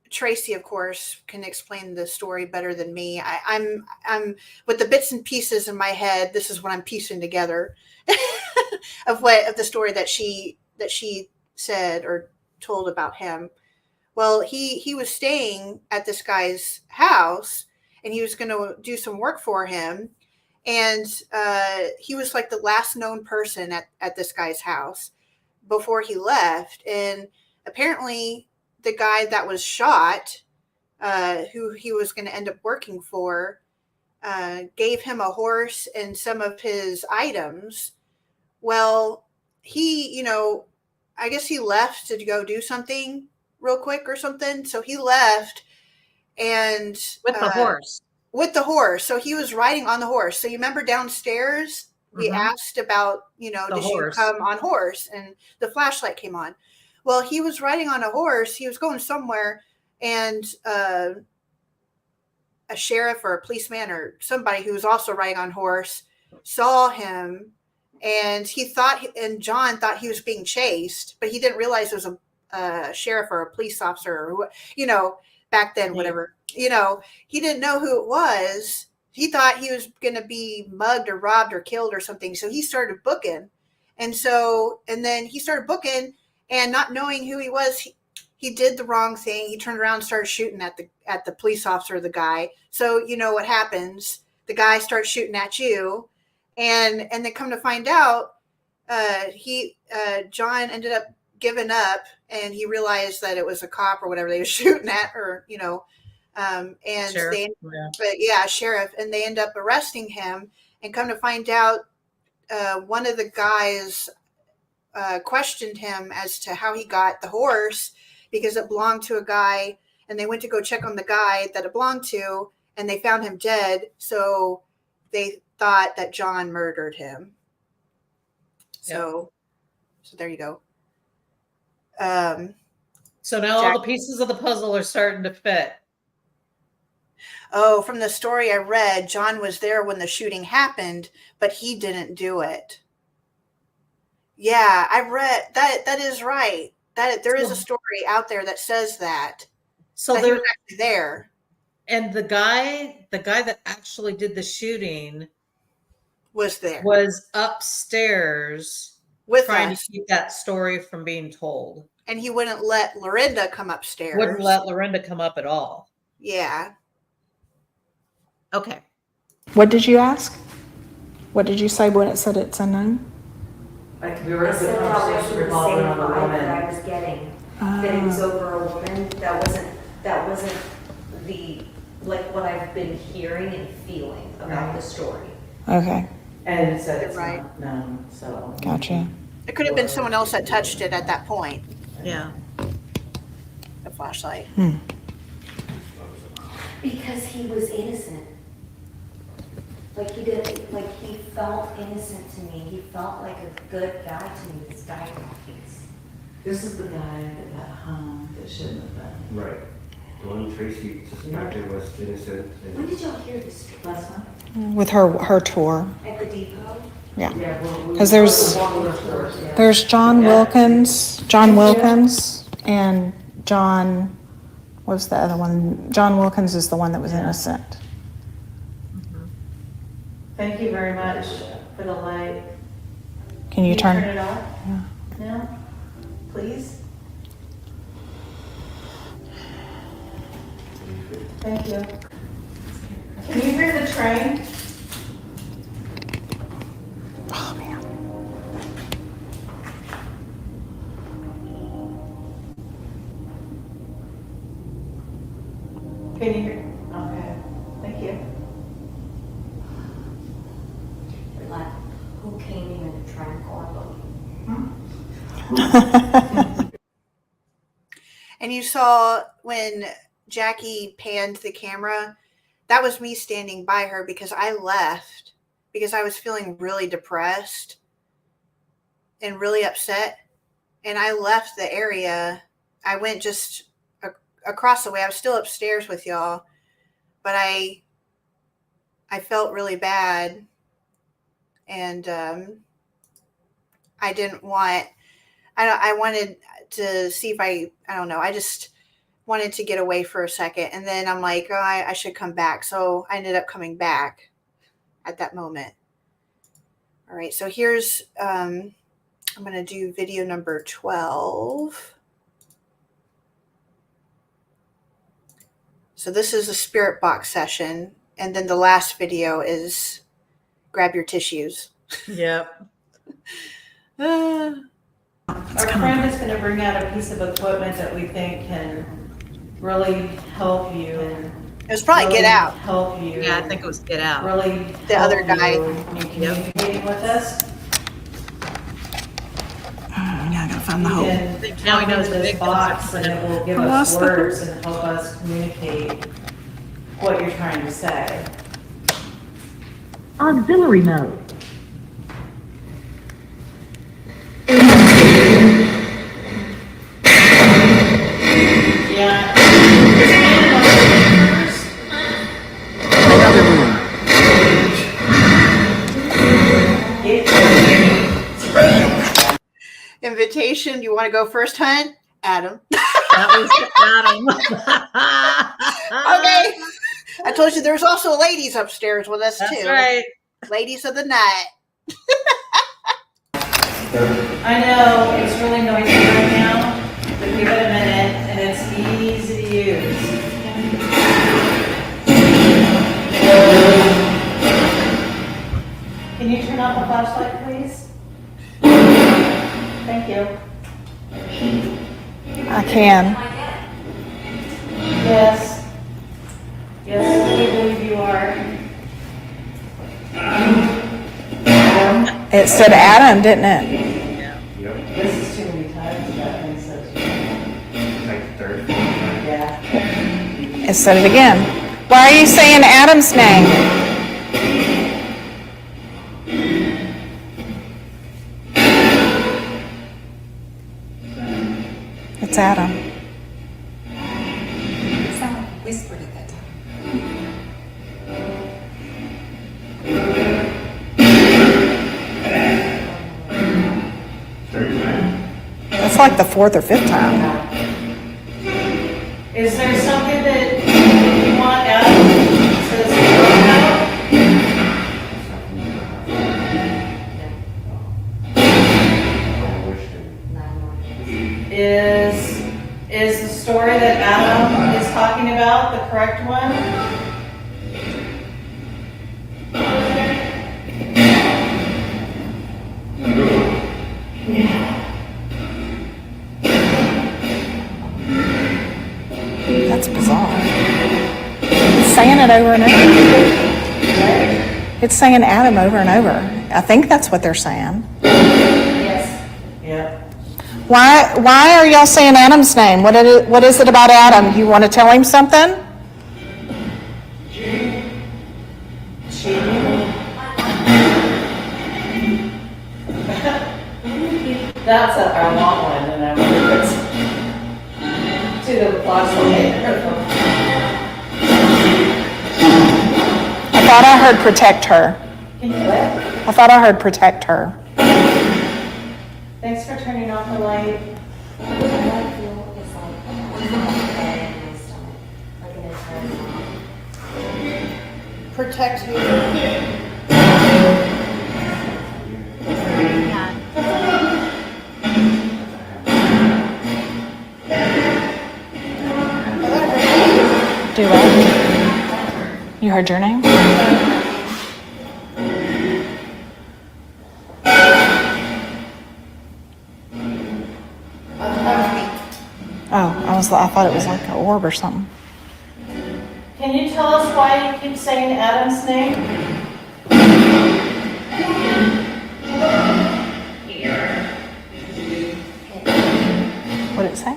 Tracy, of course, can explain the story better than me. I'm with the bits and pieces in my head. This is what I'm piecing together of the story that she said or told about him. Well, he was staying at this guy's house and he was going to do some work for him. And he was like the last known person at this guy's house before he left. And apparently the guy that was shot, who he was going to end up working for, gave him a horse and some of his items. Well, he, I guess he left to go do something real quick or something. So he left and With the horse. with the horse. So he was riding on the horse. So you remember downstairs we asked about, you know, The did horse. you come on horse? And the flashlight came on. Well, he was riding on a horse. He was going somewhere, and a sheriff or a policeman or somebody who was also riding on horse saw him, and John thought he was being chased, but he didn't realize it was a sheriff or a police officer, or, you know, back then, whatever, you know, he didn't know who it was. He thought he was going to be mugged or robbed or killed or something. So he started booking. And then he started booking, and not knowing who he was, he did the wrong thing. He turned around and started shooting at the police officer, the guy. So you know what happens. The guy starts shooting at you, and then come to find out, John ended up giving up, and he realized that it was a cop or whatever they were shooting at, or, you know, and Sheriff. sheriff, and they end up arresting him, and come to find out, one of the guys questioned him as to how he got the horse, because it belonged to a guy, and they went to go check on the guy that it belonged to, and they found him dead. So they thought that John murdered him. So there you go. So now all the pieces of the puzzle are starting to fit. Oh, from the story I read, John was there when the shooting happened, but he didn't do it. Yeah, I read that. That is right. That there is a story out there that says that. So he was actually there. And the guy that actually did the shooting was there. Was upstairs with trying us to keep that story from being told. And he wouldn't let Lorinda come upstairs. Wouldn't let Lorinda come up at all. Yeah. Okay. What did you ask? What did you say when it said it's unknown? Like we were the conversation revolving on the woman that I was getting. That it was over a woman. That wasn't the like what I've been hearing and feeling about the story. Okay. And it said it's right. not known, so. Gotcha. It could have been someone else that touched it at that point. Yeah. The flashlight. Because he was innocent. Like he did, like he felt innocent to me. He felt like a good guy to me, this guy. This is the guy that got hung that shouldn't have been. Right. The one Tracy suspected was innocent. When did y'all hear this? Last night? With her tour. At the depot? Yeah. Because there's John Wilkins, and John, what's the other one? John Wilkins is the one that was innocent. Thank you very much for the light. Can you turn it off? Yeah. Now, please. Thank you. Can you hear the train? Oh man. Can you hear? Okay. Thank you. Like, who came in and tried to call And you saw when Jackie panned the camera, that was me standing by her because I left because I was feeling really depressed and really upset. And I left the area. I went just across the way. I was still upstairs with y'all, but I felt really bad. And I didn't want, I wanted to see if I don't know. I just wanted to get away for a second. And then I'm like, oh, I should come back. So I ended up coming back at that moment. All right. So here's, I'm going to do video number 12. So this is a spirit box session. And then the last video is grab your tissues. Yep. Our friend is going to bring out a piece of equipment that we think can really help you. It was probably really Get Out. Help you. Yeah, I think it was Get Out. Really The other guy. In communicating with us. Yeah, I gotta find the hole. Now he knows the this big box and it will give us words and help us communicate what you're trying to say. Auxiliary mode. location. You want to go first, Hunt? Adam. That was Adam. Okay. I told you there's also ladies upstairs with us, That's too. right. Ladies of the night. I know it's really noisy right now, but give it a minute and it's easy to use. Can you turn off the flashlight, please? Thank you. I can. Yes. Yes, we believe you are. It said Adam, didn't it? Yep. This is too many times that thing says. Like the third, fourth time. Yeah. It said it again. Why are you saying Adam's name? It's Adam. Someone whispered at that time. Third time. That's like the fourth or fifth time. Is there something that you want Adam to talk about? Is the story that Adam is talking about the correct one? That's bizarre. It's saying it over and over. It's saying Adam over and over. I think that's what they're saying. Yes. Yeah. Why are y'all saying Adam's name? What is it about Adam? You want to tell him something? That's a, I want one, and I wonder if it's to the flashlight. I thought I heard protect her. Can you what? I thought I heard protect her. Thanks for turning off the light. What I feel is like in my stomach, like an entire Protect who? Do what? You heard your name? Oh, I thought it was like an orb or something. Can you tell us why you keep saying Adam's name? What did it say?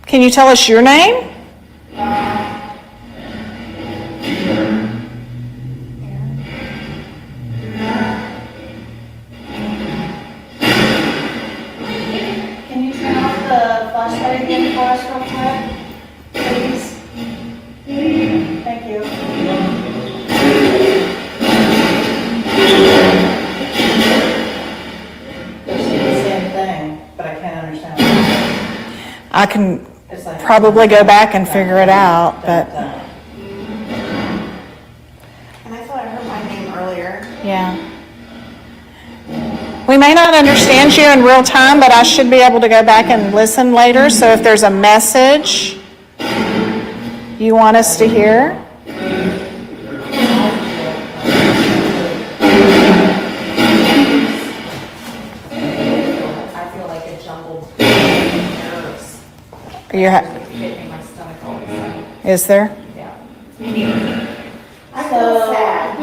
Can you tell us your name? Can you turn off the flashlight again for us real quick, please? Thank you. They're saying the same thing, but I can't understand. I can It's like probably go back and figure it out, but And I thought I heard my name earlier. yeah. We may not understand you in real time, but I should be able to go back and listen later. So if there's a message you want us to hear, I feel like a jumbled nerves. Hitting my stomach all the time. is there? Yeah. I feel sad.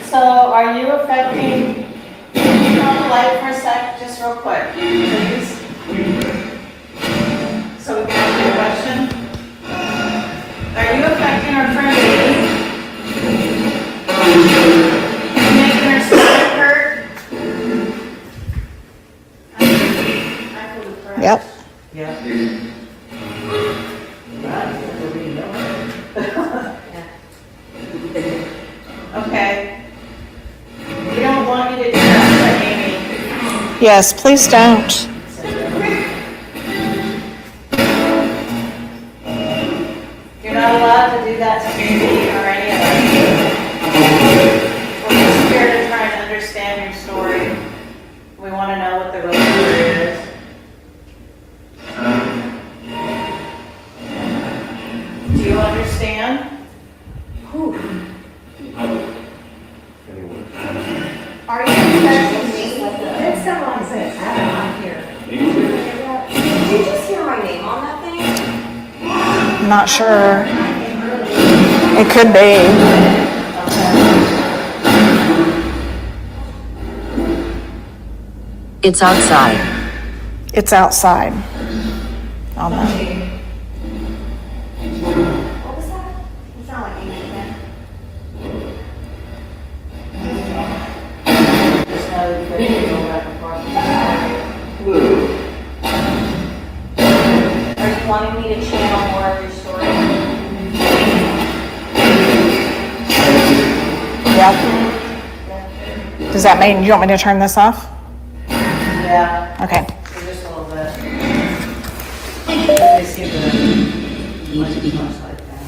So are you affecting, turn on the light for a sec, just real quick, please? So we can ask you a question. Are you affecting our friend Amy? Making her stomach hurt? I feel depressed. Yep. Yeah. Yes, please don't. You're not allowed to do that to me or any of us. We're just here to try and understand your story. We want to know what the real story is. Do you understand? Are you expecting me? Did someone say, I'm here? Did you just hear my name on that thing? I'm not sure. It could be. It's outside. It's outside. On the, What was that? It sounded like Amy again. Just know that you go back and forth. Are you wanting me to channel more of your story? yep. Does that mean you want me to turn this off? Yeah, Okay. so just a little bit. Let me see the flashlight thing.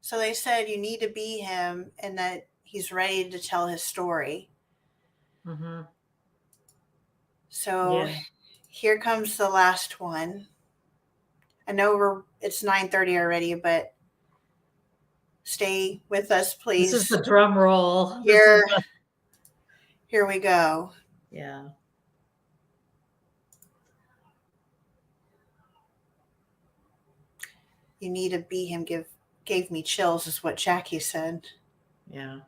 So they said you need to be him and that he's ready to tell his story. Mm-hmm. So Yeah. here comes the last one. I know it's 9:30 already, but stay with us, please. This is the drum roll. Here we go. Yeah. You need to be him. Gave me chills, is what Jackie said. Yeah.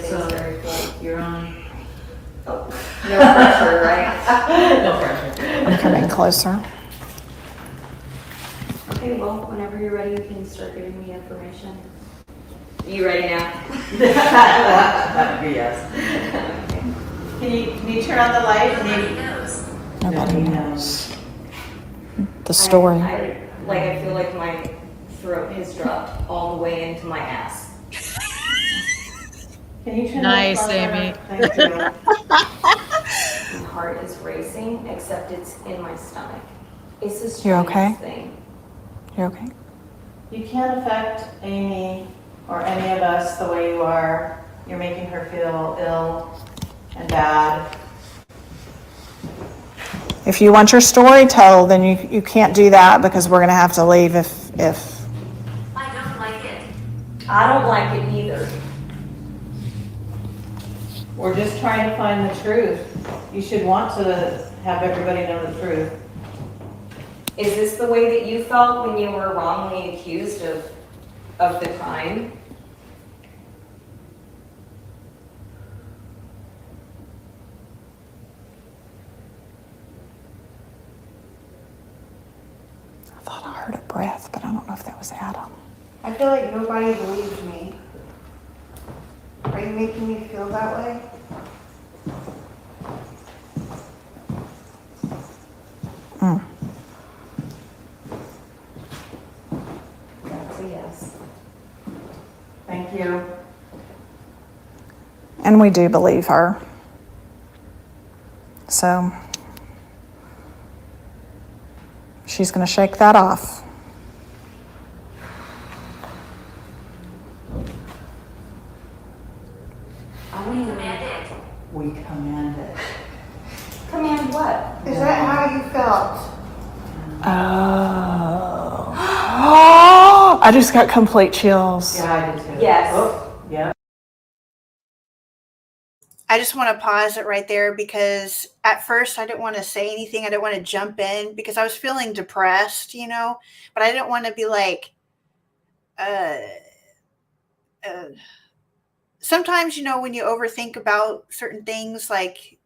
So you're on. No pressure, right? No pressure. I'm coming closer. Okay, well, whenever you're ready, you can start giving me information. You ready now? That would be yes. Can you turn on the light? Nobody knows the story. I feel like my throat has dropped all the way into my ass. Can you turn Nice, the light on? Amy. Thank you. My heart is racing, except it's in my stomach. It's the You okay? strangest thing. You okay? You can't affect Amy or any of us the way you are. You're making her feel ill and bad. If you want your story told, then you can't do that because we're going to have to leave if I don't like it. I don't like it either. We're just trying to find the truth. You should want to have everybody know the truth. Is this the way that you felt when you were wrongly accused of the crime? I thought I heard a breath, but I don't know if that was Adam. I feel like nobody believes me. Are you making me feel that way? Mm. That's a yes. Thank you. And we do believe her. So she's going to shake that off. We command it. We command it. Command what? Is that how you felt? Oh. I just got complete chills. Yeah, I did too. Yes. Oh, yeah. I just want to pause it right there because at first I didn't want to say anything. I didn't want to jump in because I was feeling depressed, but I didn't want to be like, sometimes, when you overthink about certain things, like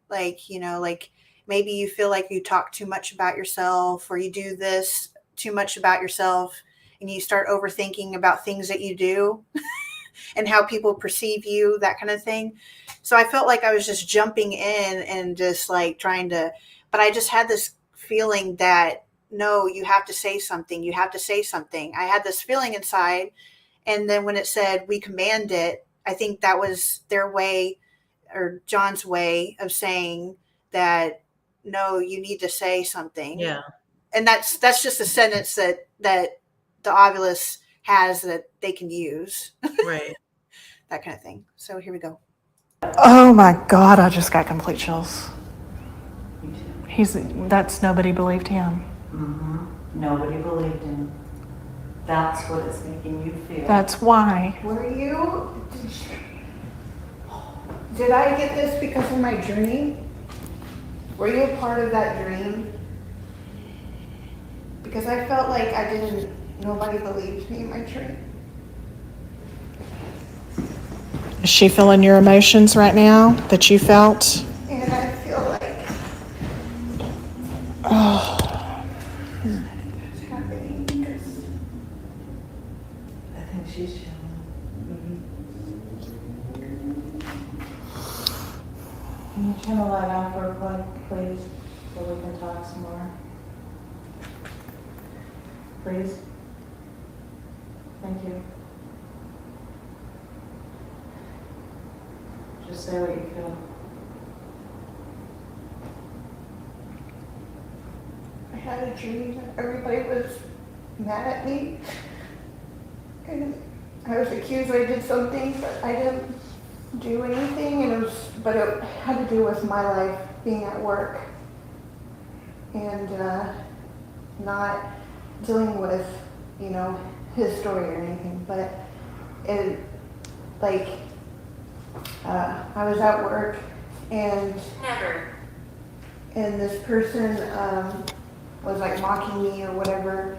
maybe you feel like you talk too much about yourself or you do this too much about yourself and you start overthinking about things that you do and how people perceive you, that kind of thing. So I felt like I was just jumping in and just like trying to, but I just had this feeling that, no, you have to say something. You have to say something. I had this feeling inside And then when it said we command it, I think that was their way, or John's way of saying that, no, you need to say something. Yeah. And that's just a sentence that the Ovilus has that they can use. Right. That kind of thing. So here we go. Oh my God, I just got complete chills. That's nobody believed him. Nobody believed him. That's what it's making you feel. That's why. Did I get this because of my dream? Were you a part of that dream? Because I felt like nobody believed me in my dream. Is she feeling your emotions right now that you felt? And I feel like it's happening because I think she's chilling. Can you turn the light off real quick, please, so we can talk some more? Please? Thank you. Just say what you feel. I had a dream that everybody was mad at me. And I was accused I did something, but I didn't do anything, and but it had to do with my life being at work and not dealing with, his story or anything. But it, like, I was at work and this person was like mocking me or whatever,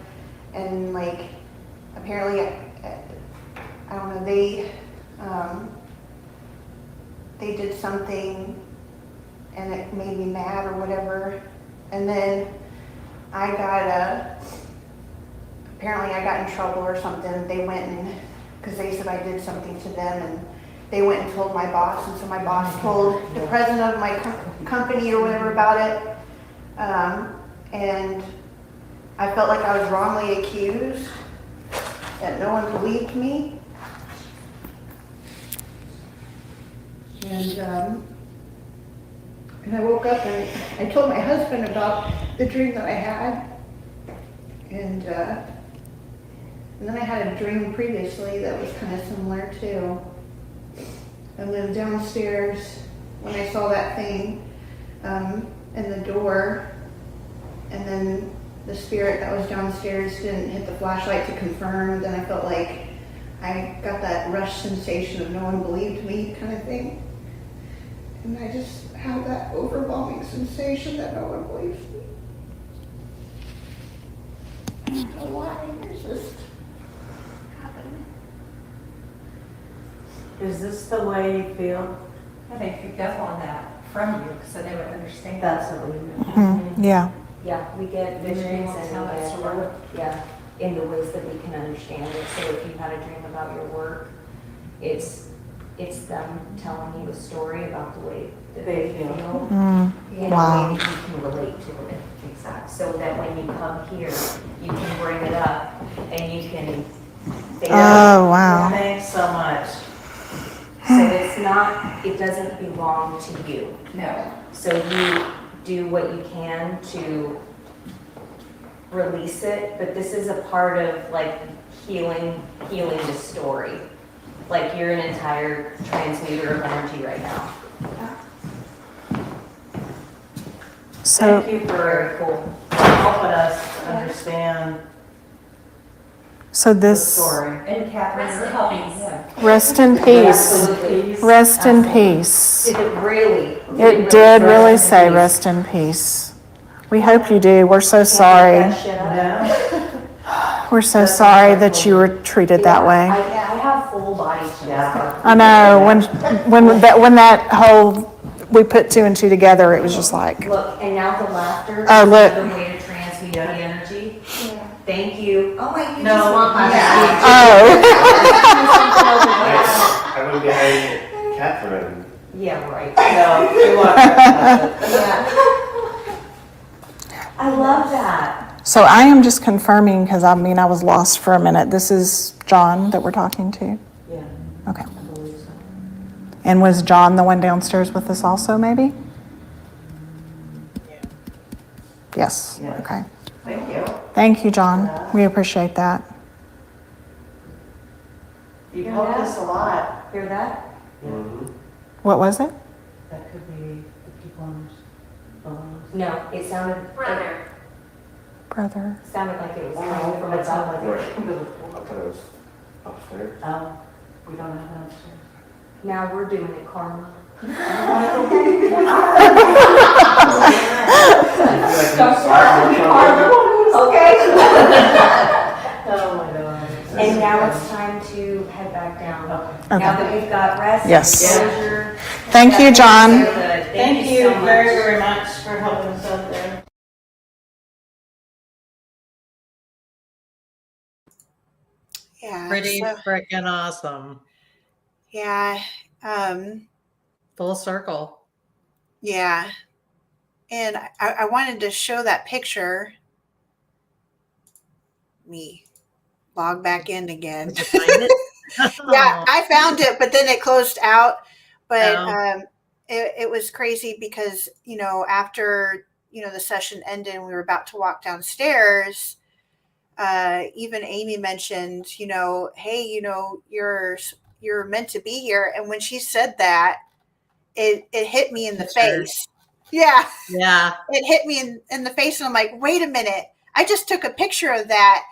and like apparently I don't know, they did something and it made me mad or whatever, and then apparently I got in trouble or something. They went and, because they said I did something to them, and they went and told my boss, and so my boss told the president of my company or whatever about it, and I felt like I was wrongly accused, that no one believed me. And I woke up and I told my husband about the dream that I had. And then I had a dream previously that was kind of similar too. And then downstairs, when I saw that thing in the door, and then the spirit that was downstairs didn't hit the flashlight to confirm, then I felt like I got that rush sensation of no one believed me kind of thing. And I just had that overwhelming sensation that no one believes me. I don't know why, it's just happened. Is this the way you feel? I think you go on that from you, so they would understand. That's what we meant. Yeah. Yeah, we get visions and tell that story. in the ways that we can understand it. So if you had a dream about your work, it's them telling you a story about the way that they feel. In Wow. a way that you can relate to it. Exactly. So that when you come here, you can bring it up and you can. Oh, wow. Thanks so much. So it doesn't belong to you. No. So you do what you can to release it, but this is a part of like healing the story. Like you're an entire transmuter of energy right now. So, Thank you Very for cool. helping us understand so the this, story. And Catherine, you're helping him. rest in peace. Absolutely. Rest in peace. Did it really? It did really say rest in peace. We hope you do. We're so sorry. Yeah. We're so sorry that you were treated that way. I have full body chills. Yeah. I know, when that whole, we put two and two together, it was just like, Look, and now the laughter is Oh, look. another way to transmute the energy. Thank you. Oh wait, you No, just want my oh. I wouldn't be having Catherine. Yeah, right. No, we want Yeah. I love that. So I am just confirming, because I mean, I was lost for a minute. This is John that we're talking to? Yeah, Okay. I believe so. And was John the one downstairs with us also, maybe? Yeah. Yes, Yes. okay. Thank you. Thank you, John. We appreciate that. You've helped us a lot. Hear that? Mhm. What was it? That could be the people on phones. No, it sounded, Brother. Brother. sounded like it was coming from above. Where? I thought it was upstairs. Oh, we don't have that upstairs. Now we're doing it, Carla. Okay. Oh, my God. And now it's time to head back down. Okay. Now Okay. that we've got rest, Yes. exposure. Thank you, John. So good. Thank you so much. very, very much for helping us out there. Yeah. Pretty so- freaking awesome. yeah. Full circle. Yeah. And I wanted to show that picture. Me log back in again. Did you find it? Yeah, I found it, but then it closed out. But Oh. it was crazy because, after, the session ended and we were about to walk downstairs, even Amy mentioned, hey, you're meant to be here. And when she said that, it hit me in the Picture. face. Yeah, Yeah. it hit me in the face. And I'm like, wait a minute. I just took a picture of that.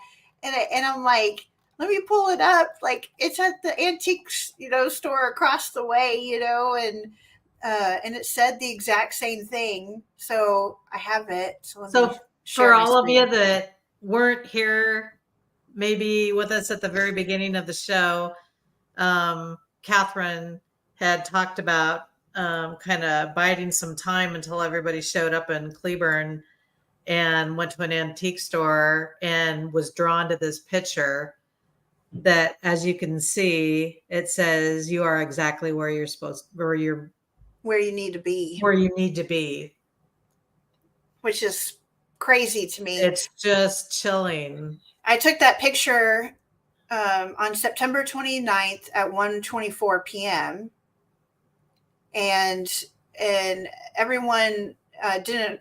And I'm like, let me pull it up. Like, it's at the antique, store across the way, and it said the exact same thing. So I have it. So let me So share for my all of screen. you that weren't here, maybe with us at the very beginning of the show, Catherine had talked about kind of biding some time until everybody showed up in Cleburne and went to an antique store and was drawn to this picture that, as you can see, it says you are exactly where you're supposed, where you need to be, need to be. which is crazy to me. It's just chilling. I took that picture on September 29th at 1:24 p.m. And everyone didn't,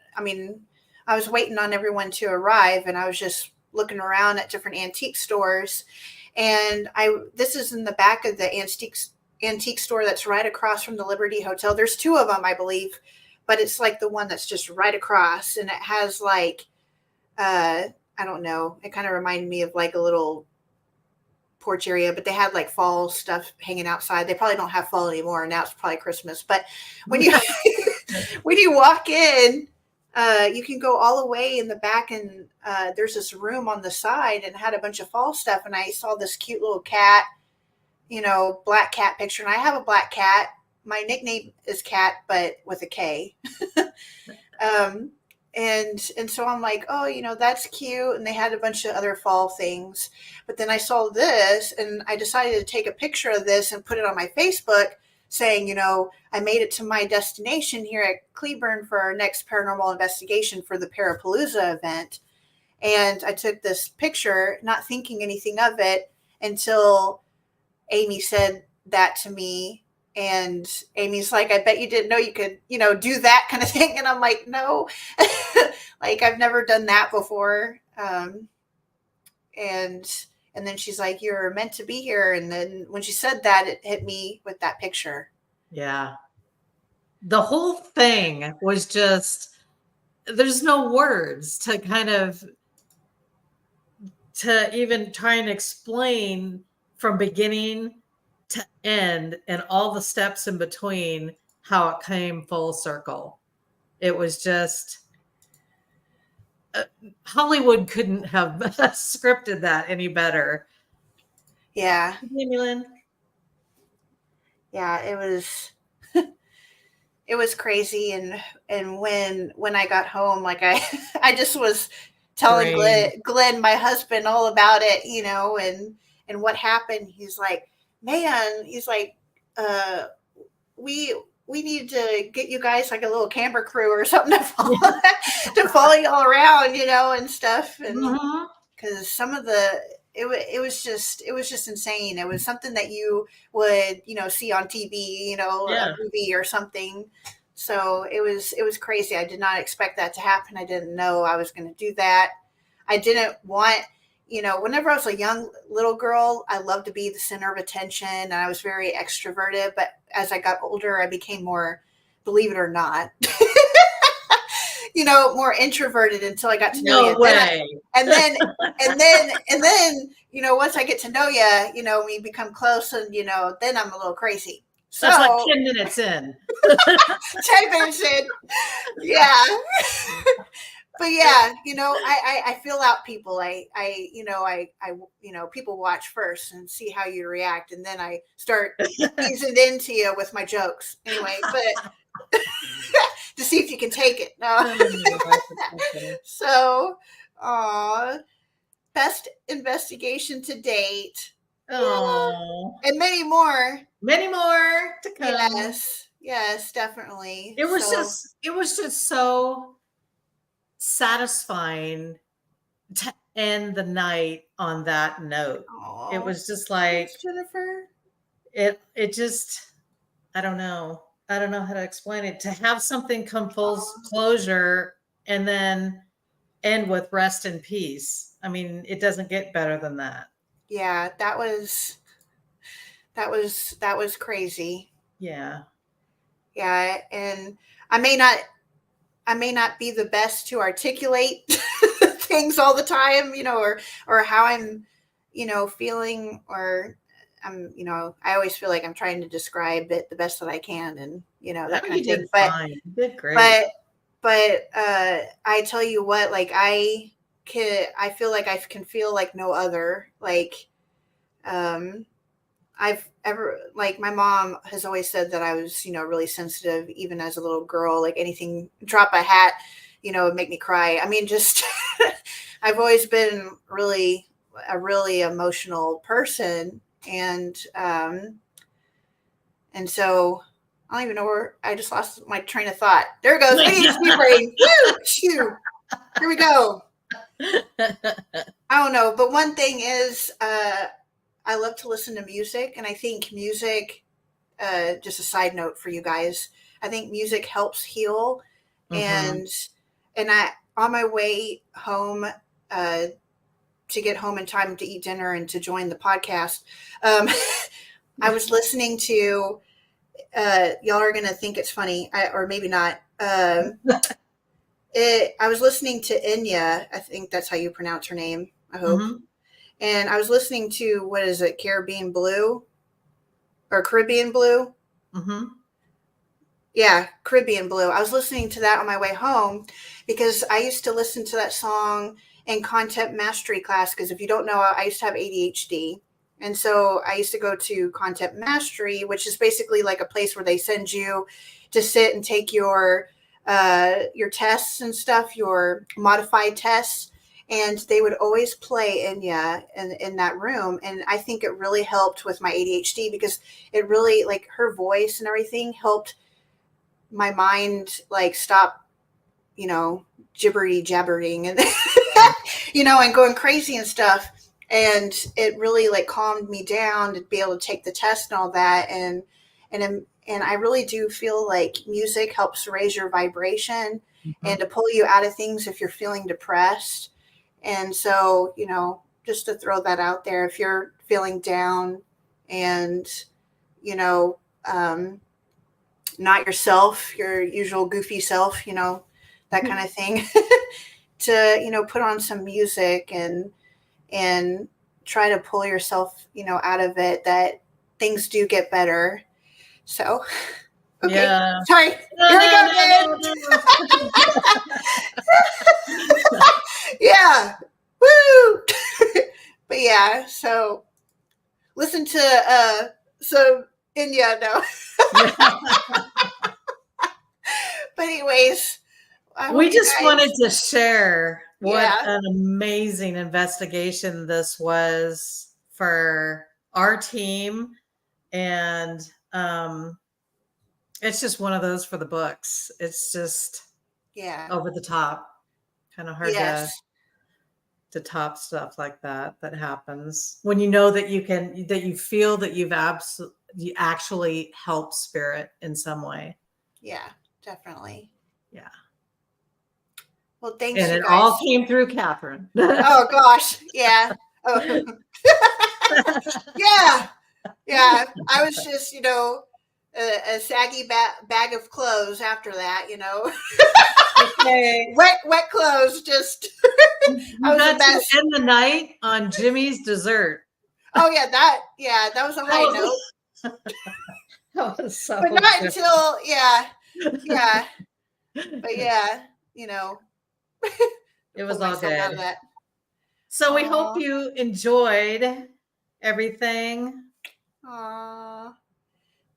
I was waiting on everyone to arrive, and I was just looking around at different antique stores. And this is in the back of the antique store that's right across from the Liberty Hotel. There's two of them, I believe, but it's like the one that's just right across, and it has like, I don't know, it kind of reminded me of like a little porch area, but they had like fall stuff hanging outside. They probably don't have fall anymore. Now it's probably Christmas. But when you when you walk in, you can go all the way in the back, and there's this room on the side, and had a bunch of fall stuff. And I saw this cute little cat, black cat picture. And I have a black cat. My nickname is Cat, but with a K. And so I'm like, oh, that's cute. And they had a bunch of other fall things. But then I saw this, and I decided to take a picture of this and put it on my Facebook saying, I made it to my destination here at Cleburne for our next paranormal investigation for the Parapalooza event. And I took this picture, not thinking anything of it, until Amy said that to me. And Amy's like, I bet you didn't know you could, do that kind of thing. And I'm like, no, like I've never done that before. And then she's like, you're meant to be here. And then when she said that, it hit me with that picture. Yeah. The whole thing was just, there's no words to kind of, to even try and explain from beginning to end and all the steps in between how it came full circle. It was just, Hollywood couldn't have scripted that any better. Yeah. Jamie Lynn. Yeah, it was it was crazy. And when I got home, like I just was telling Glenn, my husband, all about it, and what happened. He's like, man, he's like, we we need to get you guys like a little camera crew or something to follow you all around, and stuff. And because some of it was just insane. It was something that you would, see on TV, a movie or something. So it was crazy. I did not expect that to happen. I didn't know I was going to do that. I didn't want, whenever I was a young little girl, I loved to be the center of attention, and I was very extroverted. But as I got older, I became more, believe it or not, more introverted until I got to know you. No way. And then, once I get to know you, we become close, and then I'm a little crazy. So that's like 10 minutes in. 10 minutes in, yeah. But yeah, I feel out people. I people watch first and see how you react, and then I start easing into you with my jokes. Anyway, but to see if you can take it. No. So, best investigation to date. Oh, and many more. Many more to come. Yes, definitely. It was just so satisfying to end the night on that note. Aww. It was just like, thanks, Jennifer. It just, I don't know how to explain it. To have something come full closure and then end with rest and peace. I mean, it doesn't get better than that. Yeah, that was crazy. Yeah. Yeah, and I may not be the best to articulate things all the time, or how I'm, feeling, or I always feel like I'm trying to describe it the best that I can, and that kind of thing. But fine. You did great. But I tell you what, like I feel like I can feel like no other. Like I've ever, like, my mom has always said that I was, really sensitive, even as a little girl. Like anything, drop a hat, would make me cry. I mean, just I've always been a really emotional person, and so I don't even know where I just lost my train of thought. There it goes. ADHD brain. Woo! Shoo! Here we go. I don't know, but one thing is, I love to listen to music, and I think music, just a side note for you guys, I think music helps heal. And I, on my way home, to get home in time to eat dinner and to join the podcast, I was listening to, y'all are going to think it's funny, or maybe not. I was listening to Enya. I think that's how you pronounce her name. I hope. And I was listening to, what is it, Caribbean Blue or Caribbean Blue? Yeah, Caribbean Blue. I was listening to that on my way home because I used to listen to that song in content mastery class. Because if you don't know, I used to have ADHD. And so I used to go to content mastery, which is basically like a place where they send you to sit and take your tests and stuff, your modified tests. And they would always play Enya in that room. And I think it really helped with my ADHD because it really, like, her voice and everything helped my mind, like, stop, gibbery jabbering and, and going crazy and stuff. And it really, like, calmed me down to be able to take the test and all that. And I really do feel like music helps raise your vibration and to pull you out of things if you're feeling depressed. And so, just to throw that out there, if you're feeling down and, not yourself, your usual goofy self, that kind of thing, to, put on some music and try to pull yourself, out of it, that things do get better. So, okay. Yeah. Sorry. Here we go, Dan. Yeah. Woo. But yeah, so listen to Enya now. But anyways, we just wanted to share what an amazing investigation this was for our team, and It's just one of those for the books. It's just over the top, kind of hard to top stuff like that happens when you know that you feel that you actually helped spirit in some way. Yeah, definitely. Yeah. Well, thanks, and you it guys. all came through Catherine. Oh gosh, yeah. Oh. yeah. I was just, a saggy bag of clothes after that, Okay. wet clothes. Just I was a mess. To end the night on Jimmie's dessert. Oh yeah, that was a high note. That was so. But not until yeah. But yeah, it was all good. So we hope you enjoyed everything. Aww.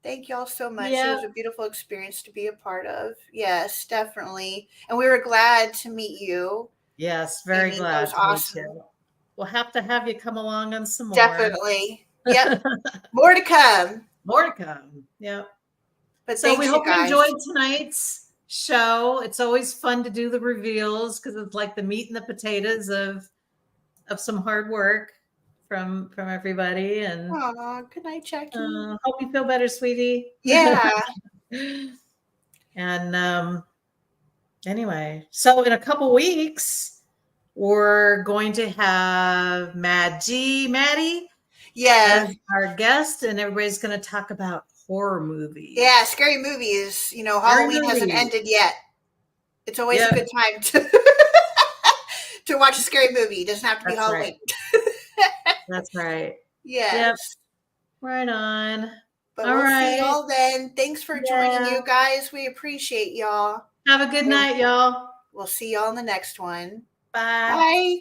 Thank y'all so much. Yeah. It was a beautiful experience to be a part of. Yes, definitely. And we were glad to meet you. Yes, very glad. That was awesome. We'll have to have you come along on some more. Definitely. Yep. More to come. More to come. Yep. But so we hope you enjoyed tonight's show. It's always fun to do the reveals because it's like the meat and the potatoes of some hard work from everybody. And good night, Jackie. Hope you feel better, sweetie. Yeah. And anyway, so in a couple weeks, we're going to have Maddie, as our guest, and everybody's going to talk about horror movies. Yeah, scary movies. Halloween hasn't ended yet. It's always a good time to watch a scary movie. It doesn't have to be Halloween. Right. That's right. Yes. Yep. Right on. But we'll see y'all then. Thanks for joining, you guys. We appreciate y'all. Have a good night, y'all. We'll see y'all in the next one. Bye. Bye.